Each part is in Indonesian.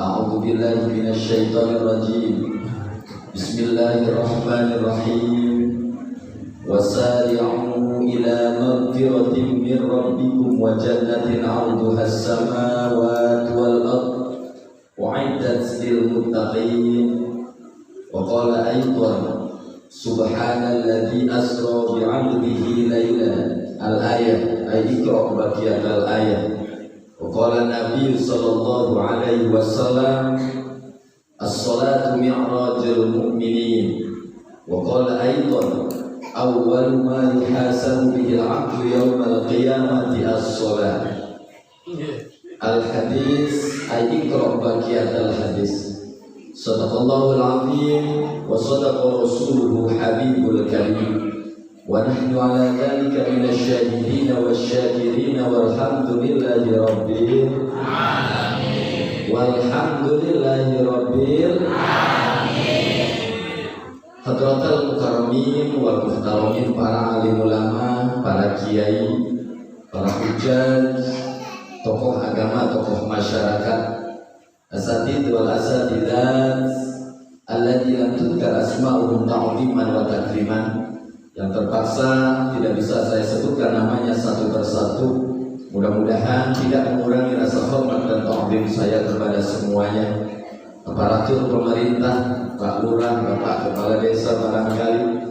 A'udzu billahi minasy syaithanir rajim. Bismillahirrahmanirrahim. Wasari'u ila maghfiratin min rabbikum wa jannatin 'arduha as-samawati wal ardh u'iddat lil muttaqin. Wa qala aidan subhanalladzi asra bi 'abdihi laylan. Al-ayat ay iqra' baqiyatal ayat. Wa qala Nabi sallallahu alaihi wasallam as-salatu mi'rajul mu'minin. Wa qala aidan awwal ma yuhasabu bihi al-'abdu yawmal qiyamati as-salat. Al-hadis ay iqra' baqiyatal hadis. Sadaqallahul 'azim wa sadaqa rasuluhu habibul karim. Wa nahnu ala dhalika minasy syahidin wasyakirin walhamdulillahi rabbil alamin. Walhamdulillahi rabbil alamin. Hadratul mukarramin wal muhtaramin, para alim ulama, para kiai, para hujjaj, tokoh agama, tokoh masyarakat, asatid wal asatidat alladzina tudkar asma'uhum ta'ziman wa takriman, yang terpaksa tidak bisa saya sebutkan namanya satu persatu. Mudah-mudahan tidak mengurangi rasa hormat dan ta'zim saya kepada semuanya. Aparatur pemerintah, Pak Lurah, Bapak Kepala Desa barangkali,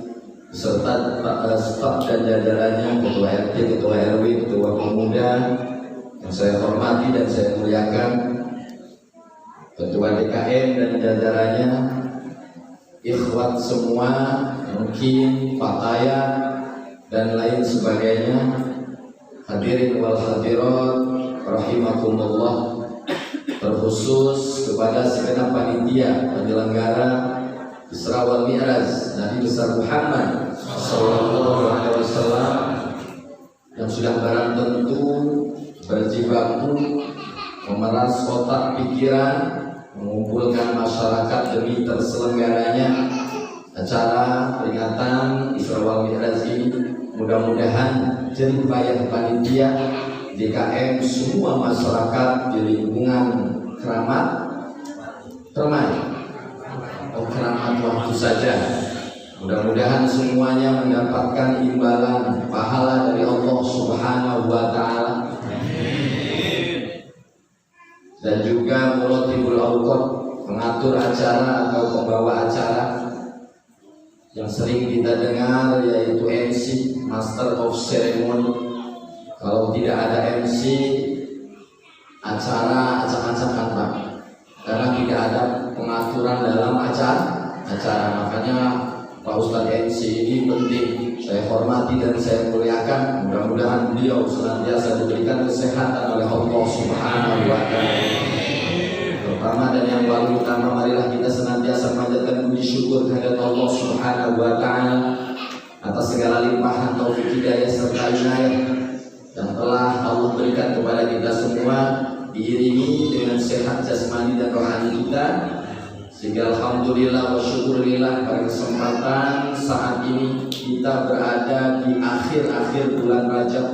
beserta staf dan jajarannya, Ketua RT, Ketua RW, Ketua Pemuda, yang saya hormati dan saya muliakan, Ketua DKM dan jajarannya, ikhwat semua, mungkin Fataya dan lain sebagainya, hadirin wal hadirat rahimakumullah. Terkhusus kepada segenap panitia penyelenggara Isra wal Mi'raj Nabi besar Muhammad sallallahu alaihi wasallam, yang sudah barang tentu berjibaku memeras otak pikiran, mengumpulkan masyarakat demi terselenggaranya acara peringatan Isra wal Mi'raj ini. Mudah-mudahan jerih payah panitia, DKM, semua masyarakat di lingkungan Keramat waktu saja, mudah-mudahan semuanya mendapatkan imbalan pahala dari Allah Subhanahu wa Ta'ala. Dan juga muratibul awqat, pengatur acara atau pembawa acara, yang sering kita dengar yaitu MC, Master of Ceremony. Kalau tidak ada MC, acara acak-acakan Pak, karena tidak ada pengaturan dalam acara. Makanya Pak Ustadz MC ini penting, saya hormati dan saya muliakan. Mudah-mudahan beliau senantiasa diberikan kesehatan oleh Allah Subhanahu wa Ta'ala. Pertama dan yang paling utama, marilah kita senantiasa memanjatkan puji syukur kehadirat Allah Subhanahu wa Ta'ala atas segala limpahan taufik hidayah serta inayah yang telah Allah berikan kepada kita semua, diiringi dengan sehat jasmani dan rohani kita, sehingga alhamdulillah wa syukurillah pada kesempatan saat ini kita berada di akhir-akhir bulan Rajab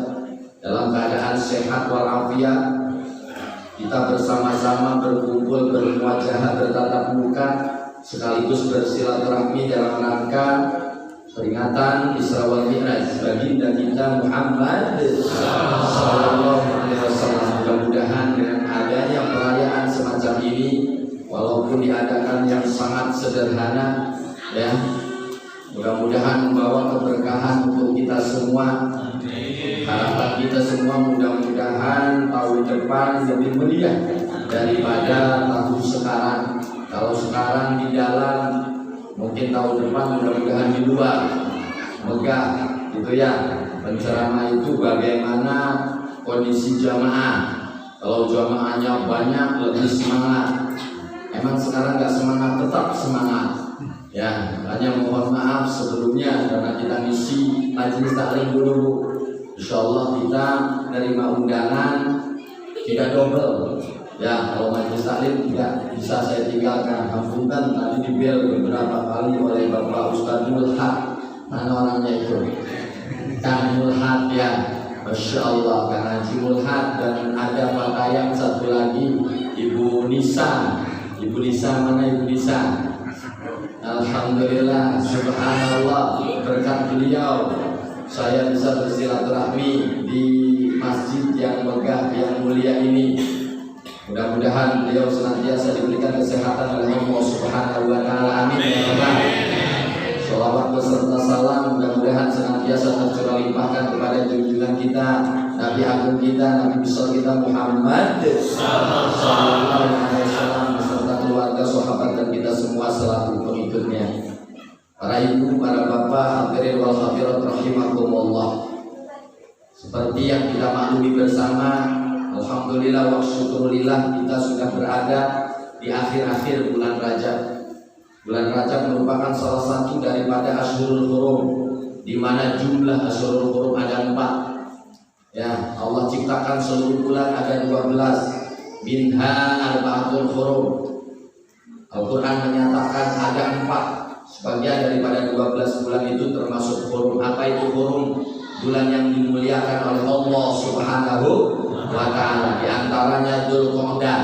dalam keadaan sehat walafiat. Kita bersama-sama berkumpul, bermuajahah, bertatap muka, sekaligus bersilaturahmi dalam rangka peringatan Isra wal Mi'raj baginda kita Muhammad sallallahu alaihi wasallam. Mudah-mudahan dengan adanya perayaan semacam ini, walaupun diadakan yang sangat sederhana, ya, mudah-mudahan membawa keberkahan untuk kita semua. Harapan kita semua mudah-mudahan tahun depan lebih meriah daripada tahun sekarang. Kalau sekarang di jalan, mungkin tahun depan mudah-mudahan di luar megah, gitu ya. Penceramah itu bagaimana kondisi jamaah. Kalau jamaahnya banyak, lebih semangat. Emang sekarang nggak semangat, tetap semangat. Ya, hanya mohon maaf sebelumnya karena kita ngisi majelis taklim dulu. Insyaallah kita menerima undangan tidak double. Ya, kalau majelis taklim tidak bisa saya tinggalkan. Hampunten tadi dibel beberapa kali oleh Bapak Ustadz Mulhad. Mana orangnya itu? Kang Mulhad ya. Masya Allah, Kang Haji Mulhad, dan ada Pak Ayam satu lagi, Ibu Ibu Nisa. Ibu Nisa mana Ibu Nisa? Alhamdulillah, subhanallah, berkat beliau saya bisa bersilaturahmi di masjid yang megah, yang mulia ini. Mudah-mudahan beliau senantiasa diberikan kesehatan oleh Allah Subhanahu wa Ta'ala. Amin ya Rabbal. Sholawat beserta salam mudah-mudahan senantiasa tercurah limpahkan kepada junjungan kita, Nabi agung kita, Nabi besar kita Muhammad sallallahu alaihi wasallam beserta keluarga, sahabat dan kita semua selaku pengikutnya. Para ibu, para bapak, hadirin wal hadirat rahimakumullah. Seperti yang kita maklumi bersama, alhamdulillah wa syukurillah, kita sudah berada di akhir-akhir bulan Rajab. Bulan Rajab merupakan salah satu daripada Asyhurul Hurum, di mana jumlah Asyhurul Hurum ada 4. Ya, Allah ciptakan seluruh bulan ada 12. Minha arba'atul hurum. Al-Quran menyatakan ada 4. Sebagian daripada 12 bulan itu termasuk hurum. Apa itu hurum? Bulan yang dimuliakan oleh Allah Subhanahu wa Ta'ala. Di antaranya Dzulqa'dah,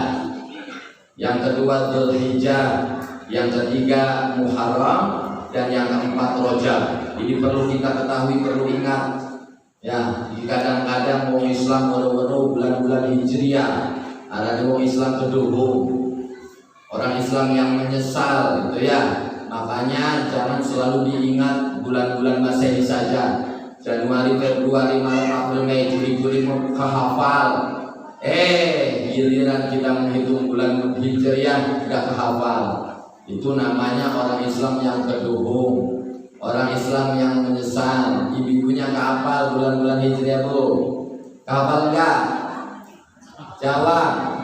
yang kedua Dzulhijjah, yang ketiga Muharram, dan yang keempat Rajab. Ini perlu kita ketahui, perlu ingat. Ya, kadang-kadang orang Islam baru-baru bulan-bulan Hijriah, ada orang Islam keduhung, orang Islam yang menyesal, gitu ya. Makanya jangan selalu diingat bulan-bulan Masehi saja. Januari, Februari, Maret, April, Mei, Juli kehafal. Giliran kita menghitung bulan Hijriah nggak kehafal. Itu namanya orang Islam yang keduhung, orang Islam yang menyesal. Ibu-ibunya kehafal bulan-bulan Hijriah, Bu? Kehafal enggak? Jawab.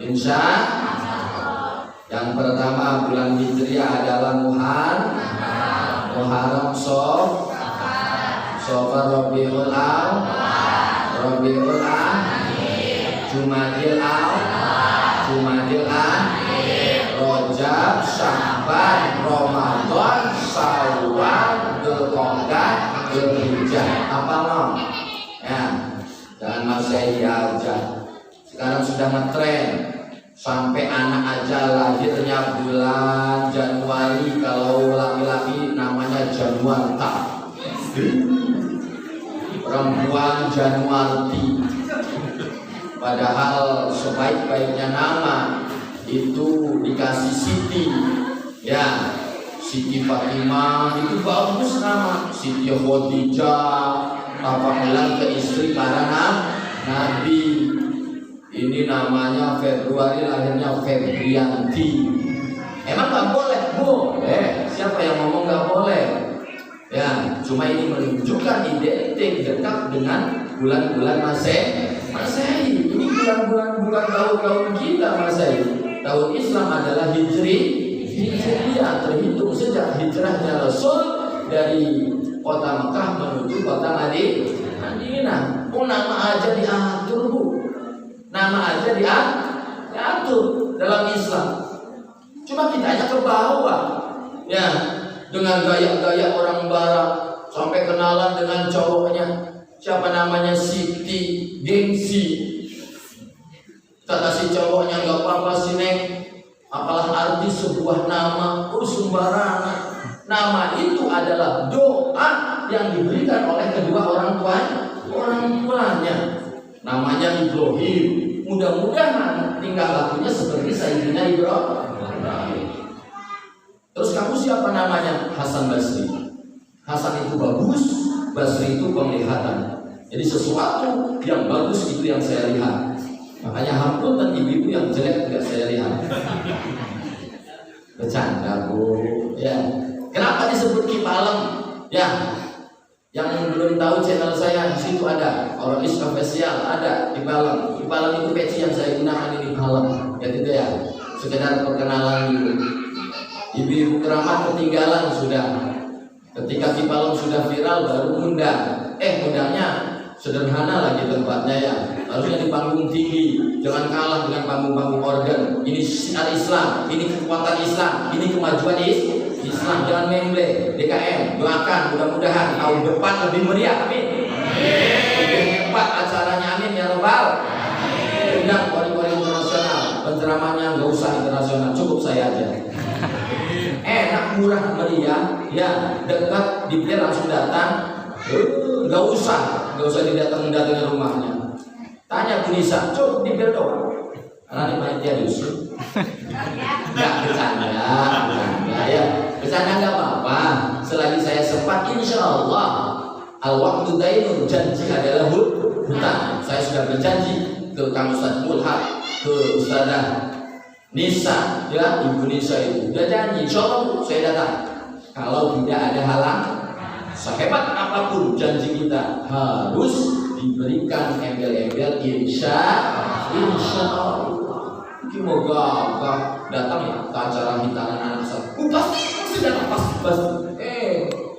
Insya. Yang pertama bulan Hijriah adalah Muharram, Safar, Rabiul Awwal, Rabiul Akhir, Jumadil Akhir, Rajab, Sya'ban, Ramadan, Syawal, Dzulqa'dah, Dzulhijjah. Apa nom? Ya, jangan Masehi aja. Sekarang sudah ngetren. Sampai anak aja lahirnya bulan Januari, kalau laki-laki namanya Januarta, perempuan Januarti. Padahal sebaik-baiknya nama itu dikasih Siti, ya, Siti Fatimah itu bagus nama. Siti Khadijah, apabila ke istri para nabi. Ini namanya Februari, lahirnya Febrianti. Emang nggak boleh? Boleh. Siapa yang ngomong nggak boleh? Ya, cuma ini menunjukkan identik dekat dengan bulan-bulan Masehi. Ini bulan-bulan bukan tahun-tahun kita Masehi. Tahun Islam adalah Hijriah, terhitung sejak hijrahnya Rasul dari kota Mekah menuju kota Madinah. Nama aja diatur, Bu. Nama aja diatur dalam Islam. Cuma kita aja ke bawah, ya, dengan gaya-gaya orang Barat, sampai kenalan dengan cowoknya. Siapa namanya? Siti, gengsi. Kata si cowoknya, nggak apa-apa sih Neng, apalah arti sebuah nama? Sembarangan. Nama itu adalah doa yang diberikan oleh kedua orang tuanya. Namanya Ibrahim. Mudah-mudahan tingkah lakunya seperti Sayyidina Ibrahim. Terus kamu siapa namanya? Hasan Basri. Hasan itu bagus, Basri itu penglihatan. Jadi sesuatu yang bagus itu yang saya lihat. Makanya hampir dan ibu-ibu yang jelek tidak saya lihat. Bercanda, Bu. Ya. Kenapa disebut Kipalem? Ya. Yang belum tahu channel saya, di situ ada Orolis Official, ada Kipalem. Kipalem itu peci yang saya gunakan ini Kipalem, ya gitu ya. Sekedar perkenalan dulu. Ibu-ibu keramat ketinggalan sudah. Ketika Kipalem sudah viral baru undang. Undangnya sederhana lagi tempatnya ya. Harusnya di panggung tinggi, jangan kalah dengan panggung-panggung organ. Ini syiar Islam, ini kekuatan Islam, ini kemajuan Islam. Jangan memble. DKM doakan mudah-mudahan tahun depan lebih meriah. Amin. Lebih hebat acaranya. Amin ya Rabbal. Undang ceramahnya nggak usah internasional, cukup saya aja. Enak, murah, meriah, ya dekat, dipilih langsung datang. Nggak usah didatang rumahnya. Tanya Bu Nisa, cukup dipilih doang. Karena ini panitia dusun. Nggak bercanda ya. Bercanda nggak apa-apa. Selagi saya sempat, insya Allah al-waqtu dainun, janji adalah hutang. Saya sudah berjanji ke Kang Ustadz Mulhad, ke Ustadzah Nisa, ya Ibu Nisa itu udah janji, insya Allah saya datang. Kalau tidak ada halang, sehebat apapun janji kita harus diberikan embel-embel insya Allah. Mau gagah datang ya ke acara hitanan anak saya, pasti datang pasti.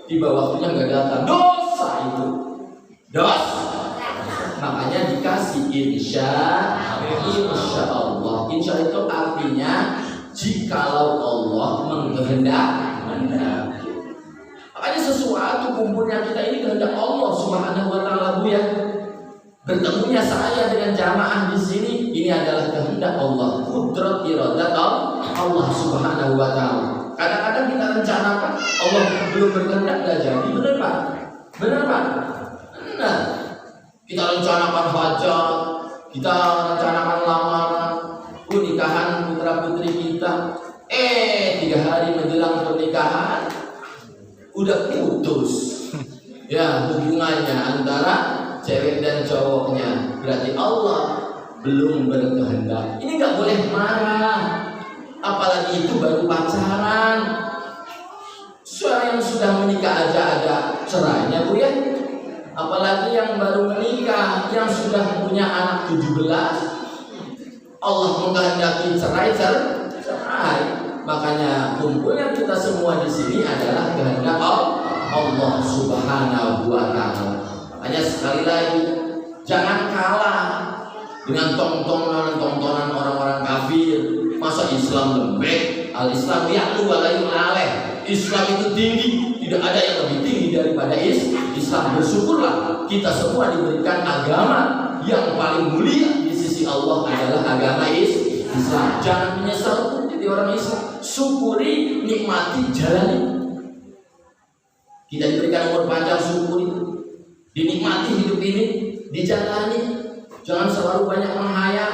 Tiba waktunya nggak datang, dosa itu, dosa. Makanya dikasih insya Allah. Insya itu artinya jikalau Allah menghendaki. Makanya sesuatu kumpulnya kita ini kehendak Allah Subhanahu wa taala, Bu ya. Bertemunya saya dengan jamaah di sini ini adalah kehendak Allah, qudrat iradat Allah Subhanahu wa taala. Kadang-kadang kita rencanakan Allah belum berkehendak enggak jadi, benar Pak? Benar Pak? Benar. Kita rencanakan hajat, kita rencanakan lamaran, nikahan putra putri kita. 3 hari menjelang pernikahan udah putus. Ya, hubungannya antara cewek dan cowoknya. Berarti Allah belum berkehendak. Ini nggak boleh marah. Apalagi itu baru pacaran. Yang sudah menikah aja ada cerainya, Bu ya. Apalagi yang baru menikah, yang sudah punya anak 17, Allah menghendaki cerai. Makanya kumpulnya kita semua di sini adalah kehendak Allah Subhanahu wa taala. Makanya sekali lagi jangan kalah dengan tontonan orang-orang kafir. Masa Islam lembek? Al-Islam ya'lu wa la yu'aleh. Islam itu tinggi, tidak ada yang lebih tinggi daripada Islam. Bersyukurlah kita semua diberikan agama yang paling mulia di sisi Allah adalah agama Islam. Jangan menyesal jadi orang Islam. Syukuri, nikmati, jalani. Kita diberikan umur panjang, syukuri, dinikmati hidup ini, dijalani. Jangan selalu banyak menghayal.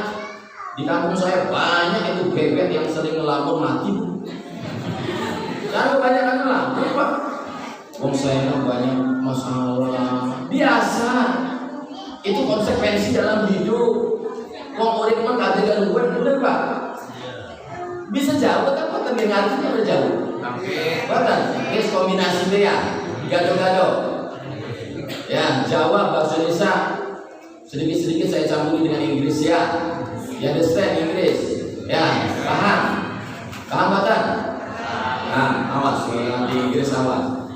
Di kampung saya banyak itu bebek yang sering ngelapor mati. Jangan kebanyakan ngelapor Pak. Wong saya banyak masalah. Biasa. Itu konsekuensi dalam hidup. Wong urip mah kadang gue bener Pak. Bisa jauh apa terdengar itu jauh. Bahkan guys kombinasi dia ya. Gado-gado. Ya, Jawa bahasa Indonesia sedikit-sedikit saya campuri dengan Inggris ya. Ya, understand Inggris. Ya, paham. Paham bahkan? Nah, awas kalau nanti Inggris awas.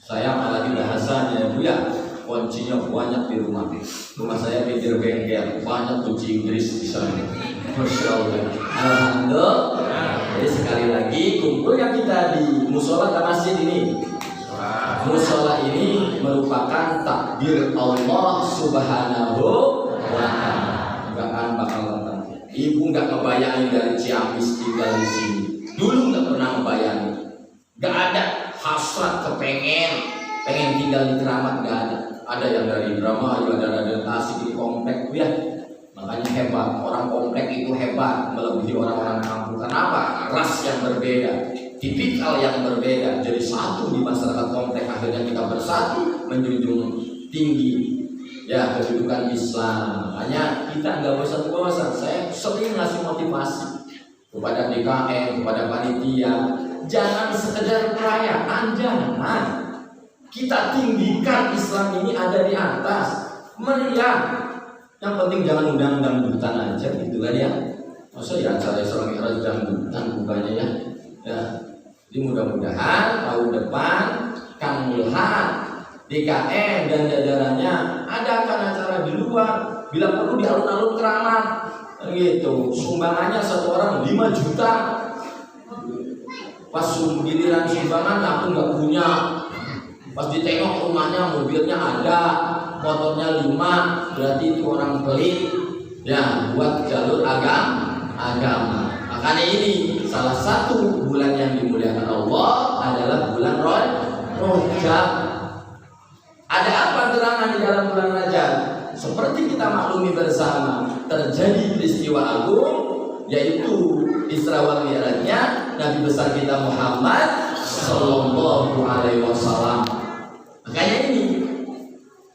Saya malah di bahasanya Bu ya. Kuncinya banyak di rumah. Rumah saya pinggir bengkel, banyak kunci Inggris di sana. Masya Allah. Alhamdulillah. Jadi sekali lagi kumpulnya kita di musola dan masjid ini. Musola ini merupakan takdir Allah Subhanahu wa taala. Enggak akan bakal datang. Ibu nggak ngebayangin dari Ciamis tinggal di sini. Dulu nggak pernah ngebayangin. Nggak ada hasrat pengen tinggal di Keramat, nggak ada. Ada yang dari Indramayu, ada Tasik di komplek, ya. Makanya hebat, orang komplek itu hebat melebihi orang-orang kampung. Kenapa? Ras yang berbeda, tipikal yang berbeda, jadi satu di masyarakat komplek. Akhirnya kita bersatu menjunjung tinggi ya kedudukan Islam. Makanya kita nggak bosan-bosan. Saya sering ngasih motivasi kepada DKM, kepada panitia, jangan sekedar perayaan, jangan. Kita tinggikan Islam ini ada di atas, meriah. Yang penting jangan undang-undang dangdutan aja gitu kan ya. Masa ya acara Isra Mi'raj dangdutan bukannya ya. Ya. Jadi mudah-mudahan tahun depan Kang Mulhad, DKM dan jajarannya adakan acara di luar, bila perlu di alun-alun Keramat gitu. Sumbangannya satu orang 5 juta. Pas giliran sumbangan aku nggak punya. Pas ditengok rumahnya, mobilnya ada, motornya 5, berarti itu orang pelit. Ya, buat jalur agama. agama. Makanya ini salah satu bulan yang dimuliakan Allah adalah bulan Rajab. Ada apa gerangan di dalam bulan Rajab? Seperti kita maklumi bersama, terjadi peristiwa agung, yaitu Isra wal Mi'rajnya Nabi besar kita Muhammad Sallallahu Alaihi Wasallam. Makanya ini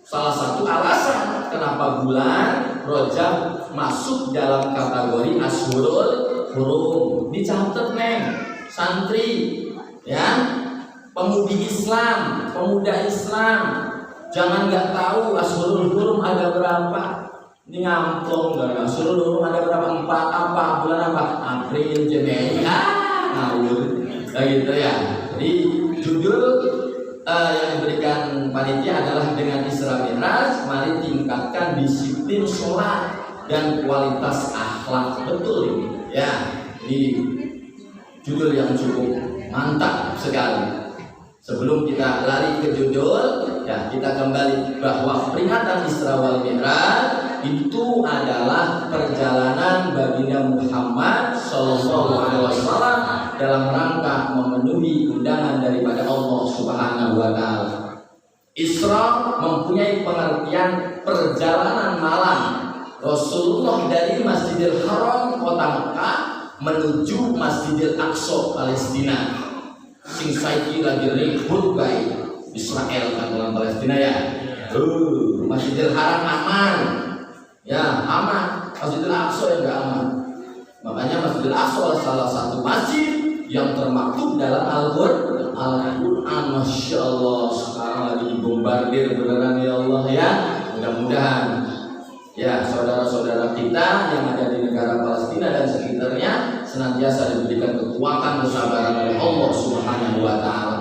salah satu alasan kenapa bulan Rajab masuk dalam kategori Ashurul Hurum. Dicatat neng, santri, ya, pemudi Islam, pemuda Islam. Jangan nggak tahu Ashurul Hurum ada berapa. Ini ngamplong nggak? Ashurul Hurum ada berapa? 4 apa? Bulan apa? April, Mei. Ngawur, kayak gitu ya. Jadi judul yang diberikan panitia adalah dengan Isra Mi'raj, mari tingkatkan disiplin sholat dan kualitas akhlak. Betul ini, ya. Ini judul yang cukup mantap sekali. Sebelum kita lari ke judul, ya, kita kembali bahwa peringatan Isra wal Mi'raj itu adalah perjalanan baginda Muhammad Sallallahu Alaihi Wasallam dalam rangka memenuhi undangan daripada Allah Subhanahu Wa Taala. Isra mempunyai pengertian perjalanan malam Rasulullah dari Masjidil Haram kota Mekah menuju Masjidil Aqsa Palestina. Sing saiki lagi ribut baik Israel kan dalam Palestina ya. Masjidil Haram aman. Ya, aman. Masjidil Aqsa yang enggak aman. Makanya Masjidil Aqsa salah satu masjid yang termaktub dalam Al-Quran. Masya Allah, sekarang lagi dibombardir beneran ya Allah ya. Mudah-mudahan ya saudara-saudara kita yang ada di negara Palestina dan sekitarnya senantiasa diberikan kekuatan kesabaran oleh Allah Subhanahu Wa Taala,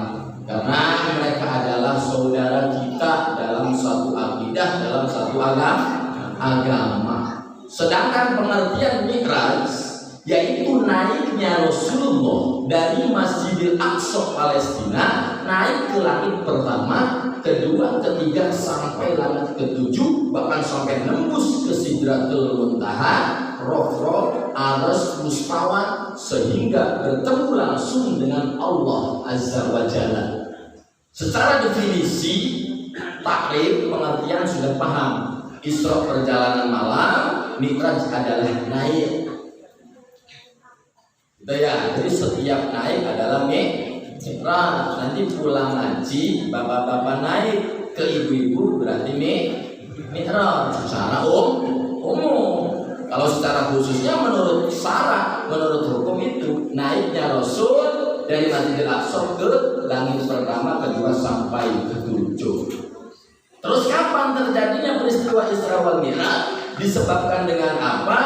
karena mereka adalah saudara kita dalam satu akidah, dalam satu agama. Sedangkan pengertian Mi'raj yaitu naiknya Rasulullah dari Masjidil Aqsa Palestina naik ke langit pertama, kedua, ketiga sampai langit ketujuh, bahkan sampai nembus ke Sidratul Muntaha, Roh, Aras, Mustawa, sehingga bertemu langsung dengan Allah Azza wa Jalla. Secara definisi takrif pengertian sudah paham. Isra perjalanan malam, Mi'raj adalah naik. Gitu ya. Jadi setiap naik adalah Mi'raj. Nanti pulang ngaji, bapak-bapak naik, ke ibu-ibu berarti Mi'raj secara umum. Kalau secara khususnya menurut syarat, menurut hukum itu naiknya Rasul dari Masjidil Aqsa ke langit pertama, kedua sampai ketujuh. Terus kapan terjadinya peristiwa Isra wal Mi'raj? Disebabkan dengan apa?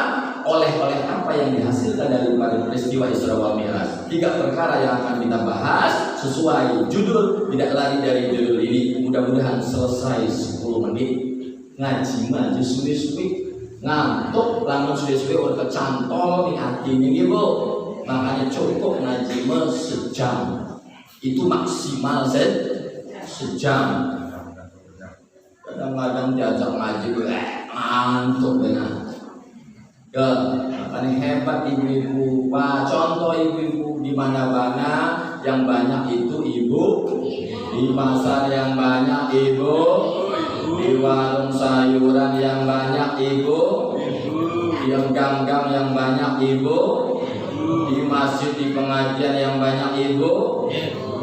Oleh apa yang dihasilkan dari peristiwa Isra wal Mi'raj? 3 perkara yang akan kita bahas sesuai judul, tidak lari dari judul ini. Mudah-mudahan selesai 10 menit. Ngaji mah suwi-suwi ngantuk, lamun suwi-suwi udah kecantol di hatinya gitu. Makanya cukup ngaji mah sejam. Itu maksimal sejam. Kadang-kadang diajak ngaji ngantuk benar. Ya, makanya hebat ibu-ibu. Pak, contoh ibu-ibu di mana-mana yang banyak itu ibu, di pasar yang banyak ibu, di warung sayuran yang banyak ibu, di gang-gang yang banyak ibu, di masjid, di pengajian yang banyak ibu,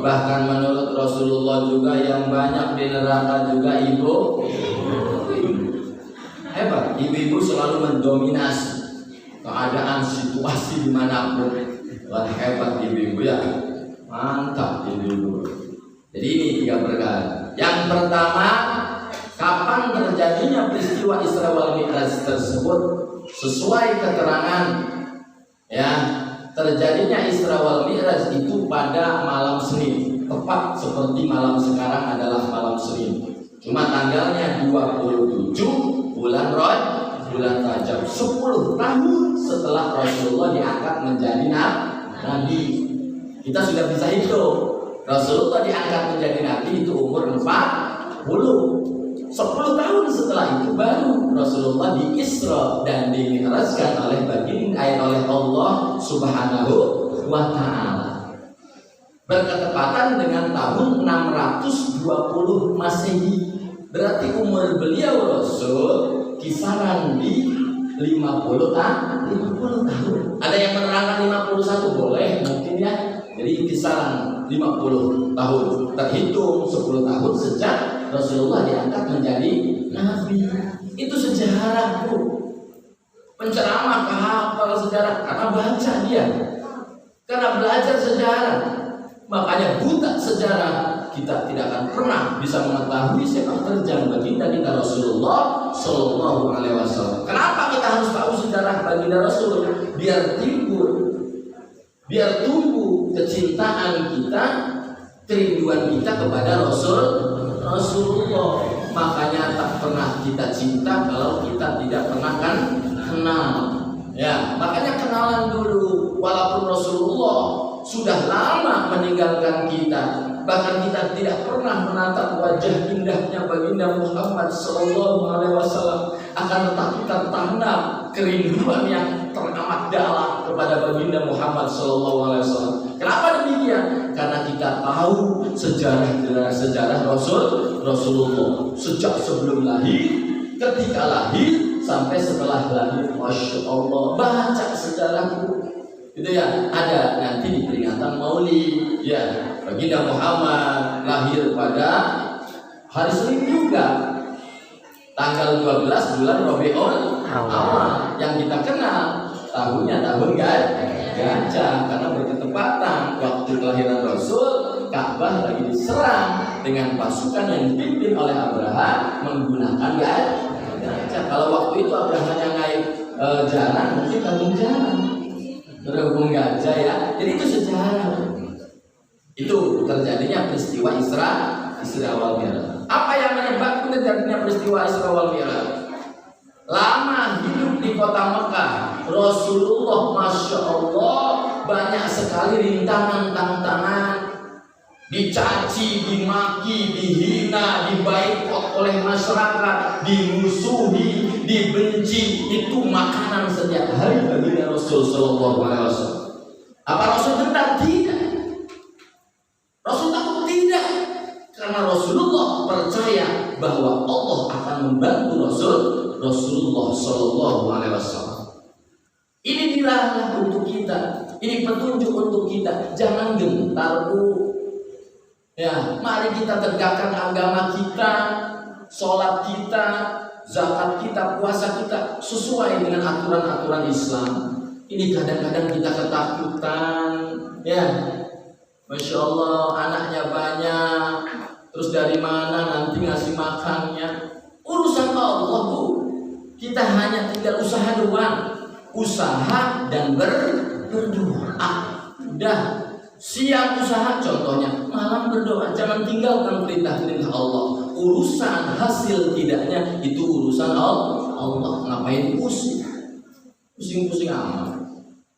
bahkan menurut Rasulullah juga yang banyak di neraka juga ibu. Hebat, ibu-ibu selalu mendominasi keadaan situasi dimanapun. Wah, hebat ibu-ibu ya, mantap ibu-ibu. Jadi ini 3 perkara. Yang pertama, kapan terjadinya peristiwa Isra wal Mi'raj tersebut? Sesuai keterangan ya, terjadinya Isra wal Mi'raj itu pada malam Senin, tepat seperti malam sekarang adalah malam Senin. Cuma tanggalnya 27 bulan Rajab, 10 tahun setelah Rasulullah diangkat menjadi nabi. Kita sudah bisa hitung. Rasulullah diangkat menjadi nabi itu umur 40. 10 10 tahun setelah itu baru Rasulullah diisra dan dimi'rajkan oleh oleh Allah Subhanahu wa ta'ala. Berketepatan dengan tahun 620 Masehi. Berarti umur beliau Rasul kisaran di 50 tahun. Ada yang menerangkan 51 boleh mungkin ya. Jadi kisaran 50 tahun. Terhitung 10 tahun sejak Rasulullah diangkat menjadi nabi. Itu sejarah, Bu. Penceramah hafal sejarah karena baca dia. Karena belajar sejarah. Makanya buta sejarah kita tidak akan pernah bisa mengetahui sepak terjang baginda kita Rasulullah Shallallahu Alaihi Wasallam. Kenapa kita harus tahu sejarah baginda Rasul? Biar timbul, biar tumbuh kecintaan kita, kerinduan kita kepada Rasulullah. Makanya tak pernah kita cinta kalau kita tidak pernah kenal. Ya, makanya kenalan dulu. Walaupun Rasulullah sudah lama meninggalkan kita, bahkan kita tidak pernah menatap wajah indahnya baginda Muhammad Sallallahu Alaihi Wasallam, akan tetapi tertanam kerinduan yang teramat dalam kepada baginda Muhammad Sallallahu Alaihi Wasallam. Kenapa demikian? Karena kita tahu sejarah Rasulullah sejak sebelum lahir, ketika lahir, sampai setelah lahir. Masya Allah, baca sejarahku. Itu ya, ada nanti di peringatan Maulid ya, baginda Muhammad lahir pada hari Senin juga, tanggal 12 bulan Rabiul Awal, yang kita kenal tahunnya tahun gajah, karena berketepatan waktu kelahiran Rasul, Ka'bah lagi diserang dengan pasukan yang dipimpin oleh Abraha menggunakan gajah. Kalau waktu itu Abrahanya naik jalan, mungkin kampung jalan berhubung gajah ya. Jadi itu sejarah. Itu terjadinya peristiwa Isra wal Mi'raj. Apa yang menyebabkan terjadinya peristiwa Isra wal Mi'raj? Lama hidup di kota Mekah, Rasulullah Masya Allah banyak sekali rintangan-tantangan, dicaci, dimaki, dihina, dibaikot oleh masyarakat, dimusuhi, dibenci. Itu makanan setiap hari bagi Rasul Sallallahu Alaihi Wasallam. Apa Rasul dendam? Tidak. Rasul takut? Tidak. Karena Rasulullah percaya bahwa Allah akan membantu Rasulullah Sallallahu Alaihi Wasallam. Ini dilarang untuk kita. Ini petunjuk untuk kita. Jangan gentar, Bu. Ya, mari kita tegakkan agama kita, sholat kita, zakat kita, puasa kita sesuai dengan aturan-aturan Islam. Ini kadang-kadang kita ketakutan, ya. Masya Allah, anaknya banyak, terus dari mana nanti ngasih makannya? Urusan Allah, Bu. Kita hanya tinggal usaha doang, usaha dan berdoa. Udah. Siang usaha, contohnya malam berdoa, jangan tinggalkan perintah Allah. Urusan hasil tidaknya itu urusan Allah. Ngapain pusing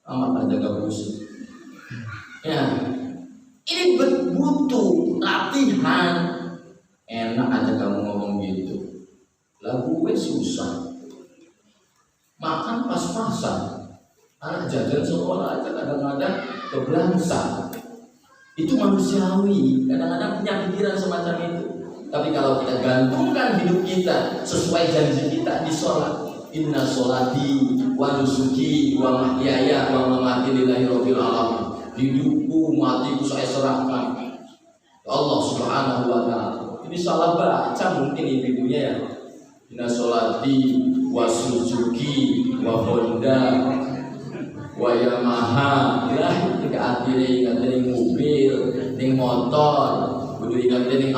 amat aja gak pusing. Ya, ini butuh latihan. Enak aja kamu ngomong gitu. Lah gue susah, makan pas-pasan. Anak jajan sekolah aja kadang-kadang kebelangsa. Itu manusiawi, kadang-kadang punya pikiran semacam itu. Tapi kalau kita gantungkan hidup kita sesuai janji kita di sholat, inna sholati wa nusuki wa mahyaya wa mamati lillahi rabbil alamin. Hidupku, matiku saya serahkan Allah Subhanahu wa ta'ala. Ini salah baca mungkin ibunya ya. Inna sholati wa suzuki wa Honda wa Yamaha, lah tidak ingatnya mobil, ning motor, kudu ingatnya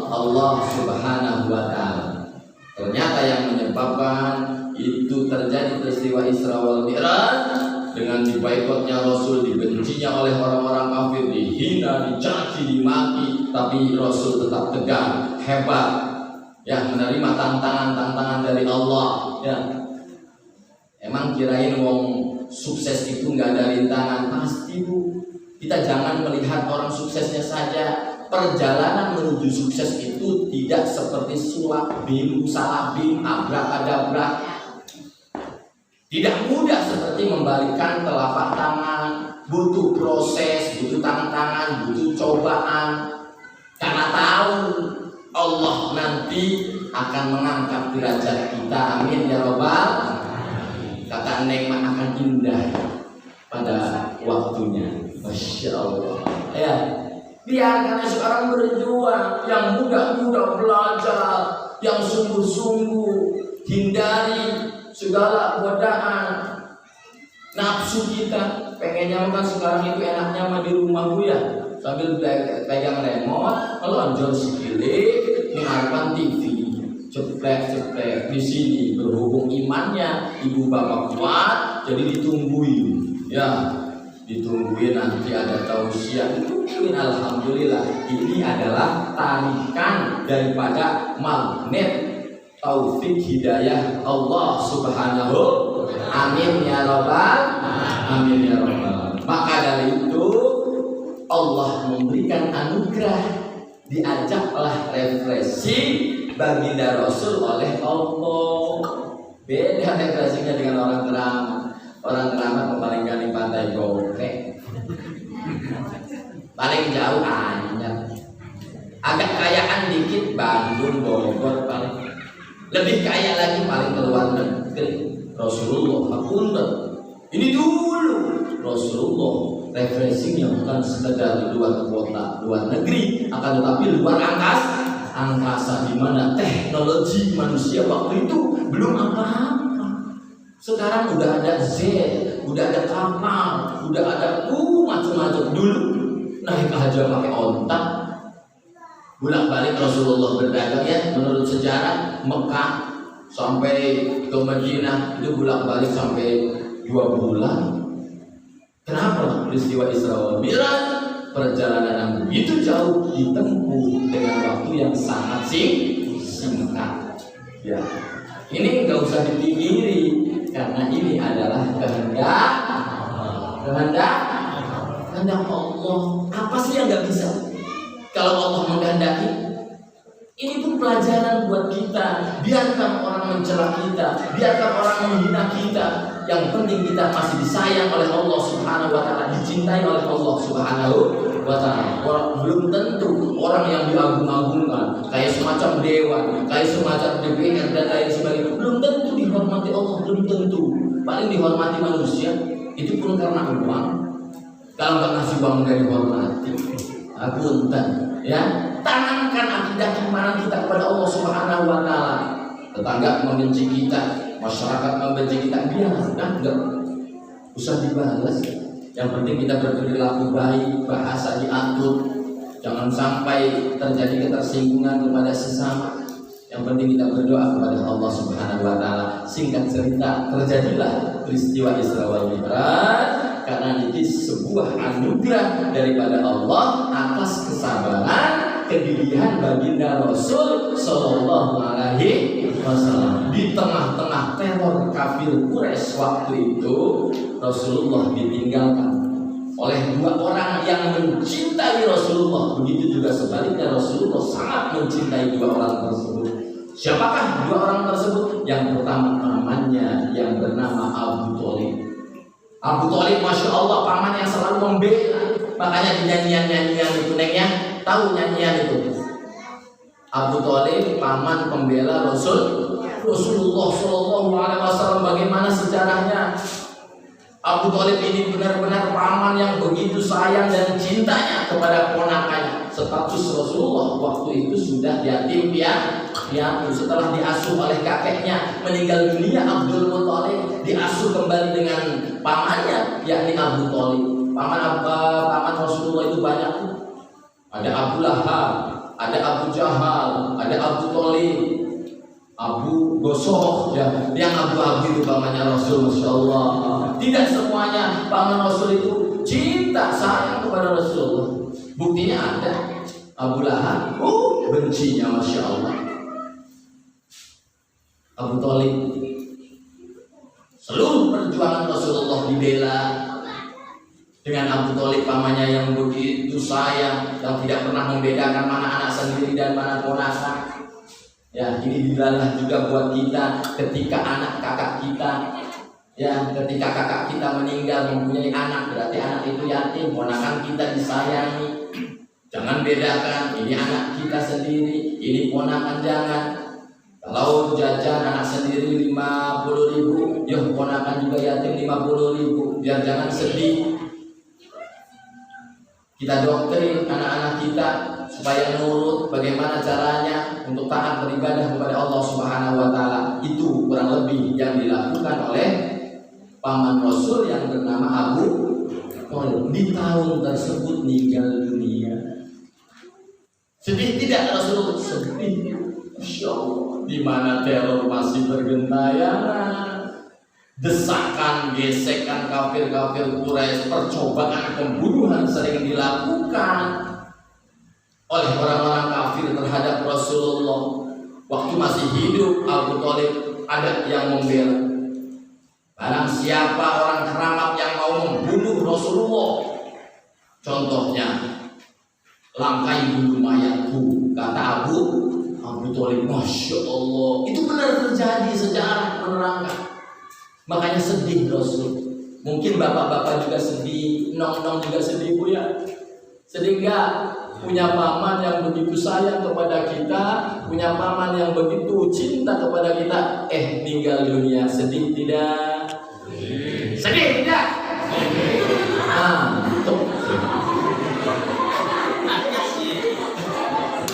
Allah Subhanahu wa ta'ala. Ternyata yang menyebabkan itu terjadi peristiwa Isra wal Mi'raj dengan dibaikotnya Rasul, dibencinya oleh orang-orang kafir, dihina, dicaci, dimaki, tapi Rasul tetap tegar, hebat, ya, menerima tantangan dari Allah, ya. Emang kirain wong sukses itu nggak ada rintangan? Pasti, Bu. Kita jangan melihat orang suksesnya saja, perjalanan menuju sukses itu tidak seperti sulap bim, salabim, abrakadabra. Tidak mudah seperti membalikkan telapak tangan, butuh proses, butuh tangan-tangan, butuh cobaan. Karena tahu Allah nanti akan mengangkat derajat kita. Amin ya Rabbal. Kata nikmat akan indah pada waktunya. Masya Allah. Ya, biarkan sekarang berjuang, yang muda-muda belajar, yang sungguh-sungguh, hindari segala godaan nafsu kita. Pengennya makan sekarang itu enaknya mah di rumah Bu ya, sambil pegang remote, melonjor sikile, menghadapan TV, ceplek di sini. Berhubung imannya ibu bapak kuat, jadi ditungguin, ya, ditungguin nanti ada tausiah, ditungguin. Alhamdulillah, ini adalah tarikan daripada magnet taufik hidayah Allah Subhanahu. Amin ya Rabbal. Amin ya Rabbal. Maka dari itu Allah memberikan anugerah, diajaklah refreshing baginda Rasul oleh Allah. Beda refreshingnya dengan orang keramat. Orang keramat memalingkan di pantai Gokek, paling jauh Anyar, agak kayaan dikit Bandung, Bogor paling. Lebih kaya lagi paling keluar negeri. Rasulullah hapunten. Ini dulu Rasulullah refreshingnya bukan sekedar di luar kota, luar negeri, akan tetapi luar angkasa, di mana teknologi manusia waktu itu belum apa-apa. Sekarang udah ada jet, udah ada kapal, udah ada macam-macam. Dulu naik aja pakai ontak. Bolak-balik Rasulullah berdagang ya, menurut sejarah Mekah sampai ke Madinah itu bolak-balik sampai 2 bulan. Kenapa? Peristiwa Isra wal Mi'raj, perjalanan yang begitu jauh ditempuh dengan waktu yang sangat singkat. Ya, ini nggak usah dipikiri karena ini adalah kehendak Allah. Apa sih yang nggak bisa? Kalau Allah menghendaki, ini pun pelajaran buat kita. Biarkan orang mencela kita, biarkan orang menghina kita. Yang penting kita masih disayang oleh Allah Subhanahu wa Ta'ala, dicintai oleh Allah Subhanahu wa Ta'ala. Belum tentu orang yang diagung-agungkan, kayak semacam dewan, kayak semacam DPR dan lain sebagainya, belum tentu dihormati Allah, belum tentu. Paling dihormati manusia, itu pun karena uang. Kalau nggak ngasih uang nggak dihormati. Apunten, ya, tanamkan akidah keimanan kita kepada Allah Subhanahu wa Ta'ala. Tetangga membenci kita, masyarakat membenci kita, biarkan, enggak usah dibalas. Yang penting kita berperilaku baik, bahasa diatur, jangan sampai terjadi ketersinggungan kepada sesama. Yang penting kita berdoa kepada Allah Subhanahu wa Ta'ala. Singkat cerita, terjadilah peristiwa Isra wal Mi'raj karena ini sebuah anugerah daripada Allah atas kesabaran, kegigihan baginda Rasul Sallallahu Alaihi Wasallam. Di tengah-tengah teror kafir Quraisy waktu itu, Rasulullah ditinggalkan oleh 2 orang yang mencintai Rasulullah. Begitu juga sebaliknya, Rasulullah sangat mencintai 2 orang tersebut. Siapakah 2 orang tersebut? Yang pertama pamannya yang bernama Abu Thalib. Abu Thalib, Masya Allah, paman yang selalu membela. Makanya di nyanyian-nyanyian itu, nengnya tahu nyanyian itu. Abu Thalib, paman pembela Rasulullah Shallallahu Alaihi Wasallam. Bagaimana sejarahnya? Abu Thalib ini benar-benar paman yang begitu sayang dan cintanya kepada ponakannya. Status Rasulullah waktu itu sudah yatim piatu. Setelah diasuh oleh kakeknya meninggal dunia, Abdul Muthalib diasuh kembali dengan pamannya, yakni Abu Thalib. Paman Rasulullah itu banyak tuh. Ada Abu Lahab, ada Abu Jahal, ada Abu Thalib, Abu Gosok, ya, yang abu-abu itu pamannya Rasul, Masya Allah. Tidak semuanya paman Rasul itu cinta sayang kepada Rasulullah. Buktinya ada Abu Lahab, bencinya Masya Allah. Abu Thalib, seluruh perjuangan Rasulullah dibela, Dengan Abu Thalib pamannya yang begitu sayang, yang tidak pernah membedakan mana anak sendiri dan mana ponakan. Ya, ini dilalah juga buat kita ketika anak kakak kita, ya, ketika kakak kita meninggal mempunyai anak, berarti anak itu yatim, ponakan kita disayangi. Jangan bedakan, ini anak kita sendiri, ini ponakan, jangan. Kalau jajan anak sendiri 50.000, ya ponakan juga yatim 50.000, biar jangan sedih. Kita doktrin anak-anak kita supaya nurut bagaimana caranya untuk taat beribadah kepada Allah Subhanahu wa taala. Itu kurang lebih yang dilakukan oleh paman Rasul yang bernama Abu Thalib. Di tahun tersebut meninggal dunia. Sedih tidak Rasul? Sedih. Masya Allah, di mana teror masih bergentayangan. Desakan, gesekan kafir-kafir Quraisy, percobaan pembunuhan sering dilakukan oleh orang-orang kafir terhadap Rasulullah. Waktu masih hidup Abu Thalib ada yang membela. Barang siapa orang keramat yang mau membunuh Rasulullah, contohnya langkai dulu mayatku, kata Abu Thalib. Masya Allah, itu benar terjadi, sejarah menerangkan. Makanya sedih Rasul. Mungkin bapak-bapak juga sedih, nong-nong juga sedih, Bu ya. Sedih nggak? Punya paman yang begitu sayang kepada kita, punya paman yang begitu cinta kepada kita, meninggal dunia. Sedih tidak? Sedih tidak? Tuh.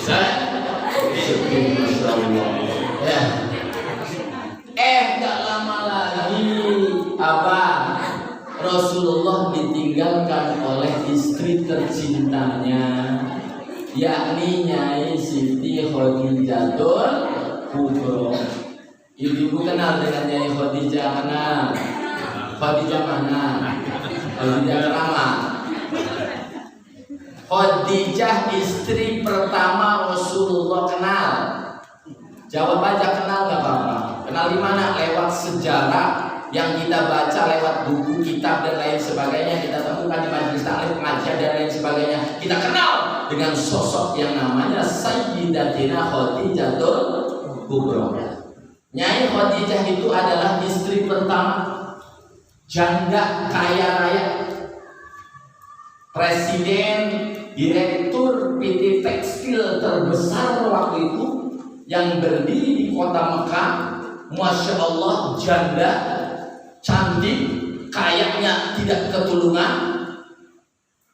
Saya sedih, Masya Allah. Ya. Gak lama lagi Rasulullah ditinggalkan oleh istri tercintanya, yakni Nyai Siti Khadijatul Kubra. Ibu kenal dengan Nyai Khadijah mana? Khadijah mana? Khadijah Keramat. Khadijah istri pertama Rasulullah kenal. Jawab aja, kenal gak apa-apa. Kenal di mana? Lewat sejarah yang kita baca, lewat buku, kitab dan lain sebagainya, kita temukan di majelis taklim, pengajian dan lain sebagainya. Kita kenal dengan sosok yang namanya Sayyidatina Khadijatul Kubra. Nyai Khadijah itu adalah istri pertama, janda kaya raya, presiden, direktur PT tekstil terbesar waktu itu, yang berdiri di kota Mekah. Masya Allah, janda, cantik, kayaknya tidak ketulungan.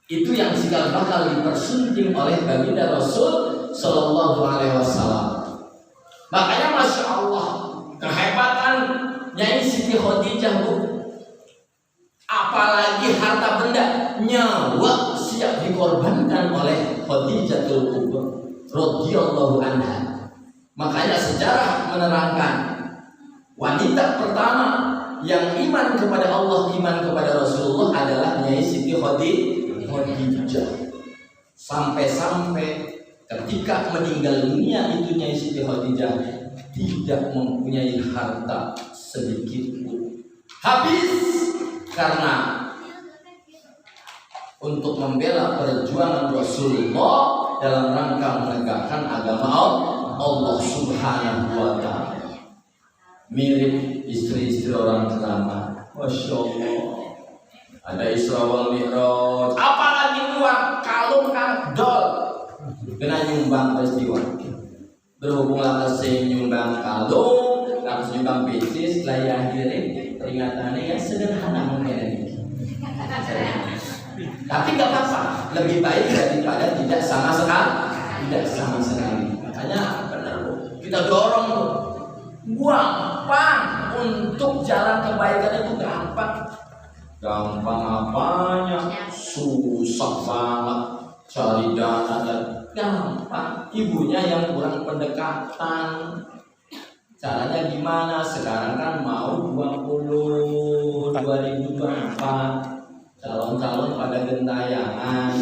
Itu yang cikal bakal dipersunting oleh baginda Rasul Sallallahu Alaihi Wasallam. Makanya Masya Allah, kehebatan Nyai Siti Khadijah, Bu. Apalagi harta benda, nyawa siap dikorbankan oleh Khadijatul Kubra radhiyallahu anha. Makanya sejarah menerangkan wanita pertama yang iman kepada Allah, iman kepada Rasulullah adalah Nyai Siti Khadijah. Sampai-sampai ketika meninggal dunia itu Nyai Siti Khadijah tidak mempunyai harta sedikit pun. Habis karena untuk membela perjuangan Rasulullah dalam rangka menegakkan agama Allah Subhanahu wa ta'ala. Mirip istri-istri orang keramat. Masya Allah. Ada Isra wal Mi'raj. Apalagi uang, kalung dol. Kena nyumbang peristiwa. Berhubung langsung nyumbang kalung, langsung nyumbang bisnis, setelah akhirnya peringatannya yang sederhana mungkin. Tapi nggak apa-apa, lebih baik daripada tidak sama sekali. Makanya benar, kita dorong, gampang untuk jalan kebaikan itu gampang. Gampang apanya? Susah banget cari dana dan gampang. Ibunya yang kurang pendekatan. Caranya gimana? Sekarang kan mau 2024. Calon-calon pada gentayangan,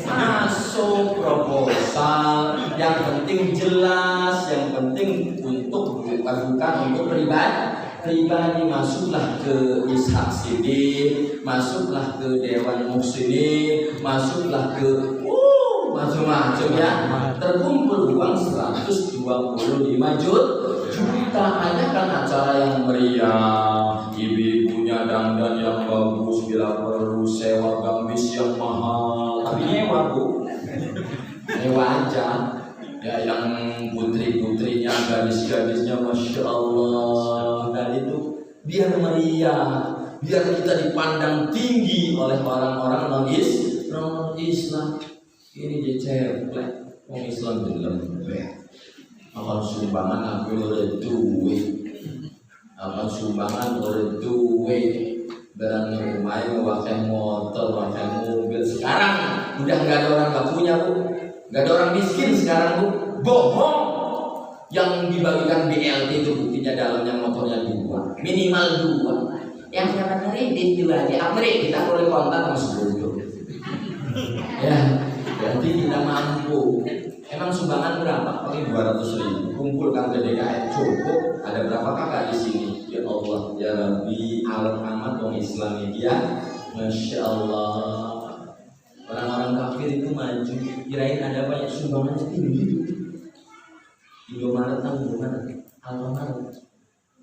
masuk proposal, yang penting jelas, yang penting untuk bukan untuk pribadi, masuklah ke Ishak Siddiq, masuklah ke Dewan Muhsinin, masuklah ke macam-macam ya. Terkumpul uang 125 juta. Hanya kan acara yang meriah, ibu-ibunya dandan yang bagus, bila perlu sewa gamis yang mahal, tapi nyewa bu, nyewa aja. Ya, yang putri-putrinya, gadis-gadisnya, masya Allah, dan itu biar meriah, biar kita dipandang tinggi oleh orang-orang non-Islam. Ini jecer, orang Islam dalam akan sumbangan aku oleh duit, akan sumbangan oleh duit, dan rumahnya pakai motor, pakai mobil. Sekarang udah nggak ada orang nggak punya bu. Gak ada orang miskin sekarang bu, bohong. Yang dibagikan BLT itu buktinya dalamnya motornya 2, minimal 2. Yang dapat kredit juga aja, kita boleh kontak sama 10. Ya, berarti tidak mampu. Emang sumbangan berapa? Paling 200.000. Kumpulkan ke DKM cukup. Ada berapa kakak di sini? Ya Allah, ya Rabbi, alam amat orang Islam ini ya, masya Allah. Orang-orang kafir itu maju, kirain ada banyak sumbangannya tinggi. Indomaret, Alfamaret,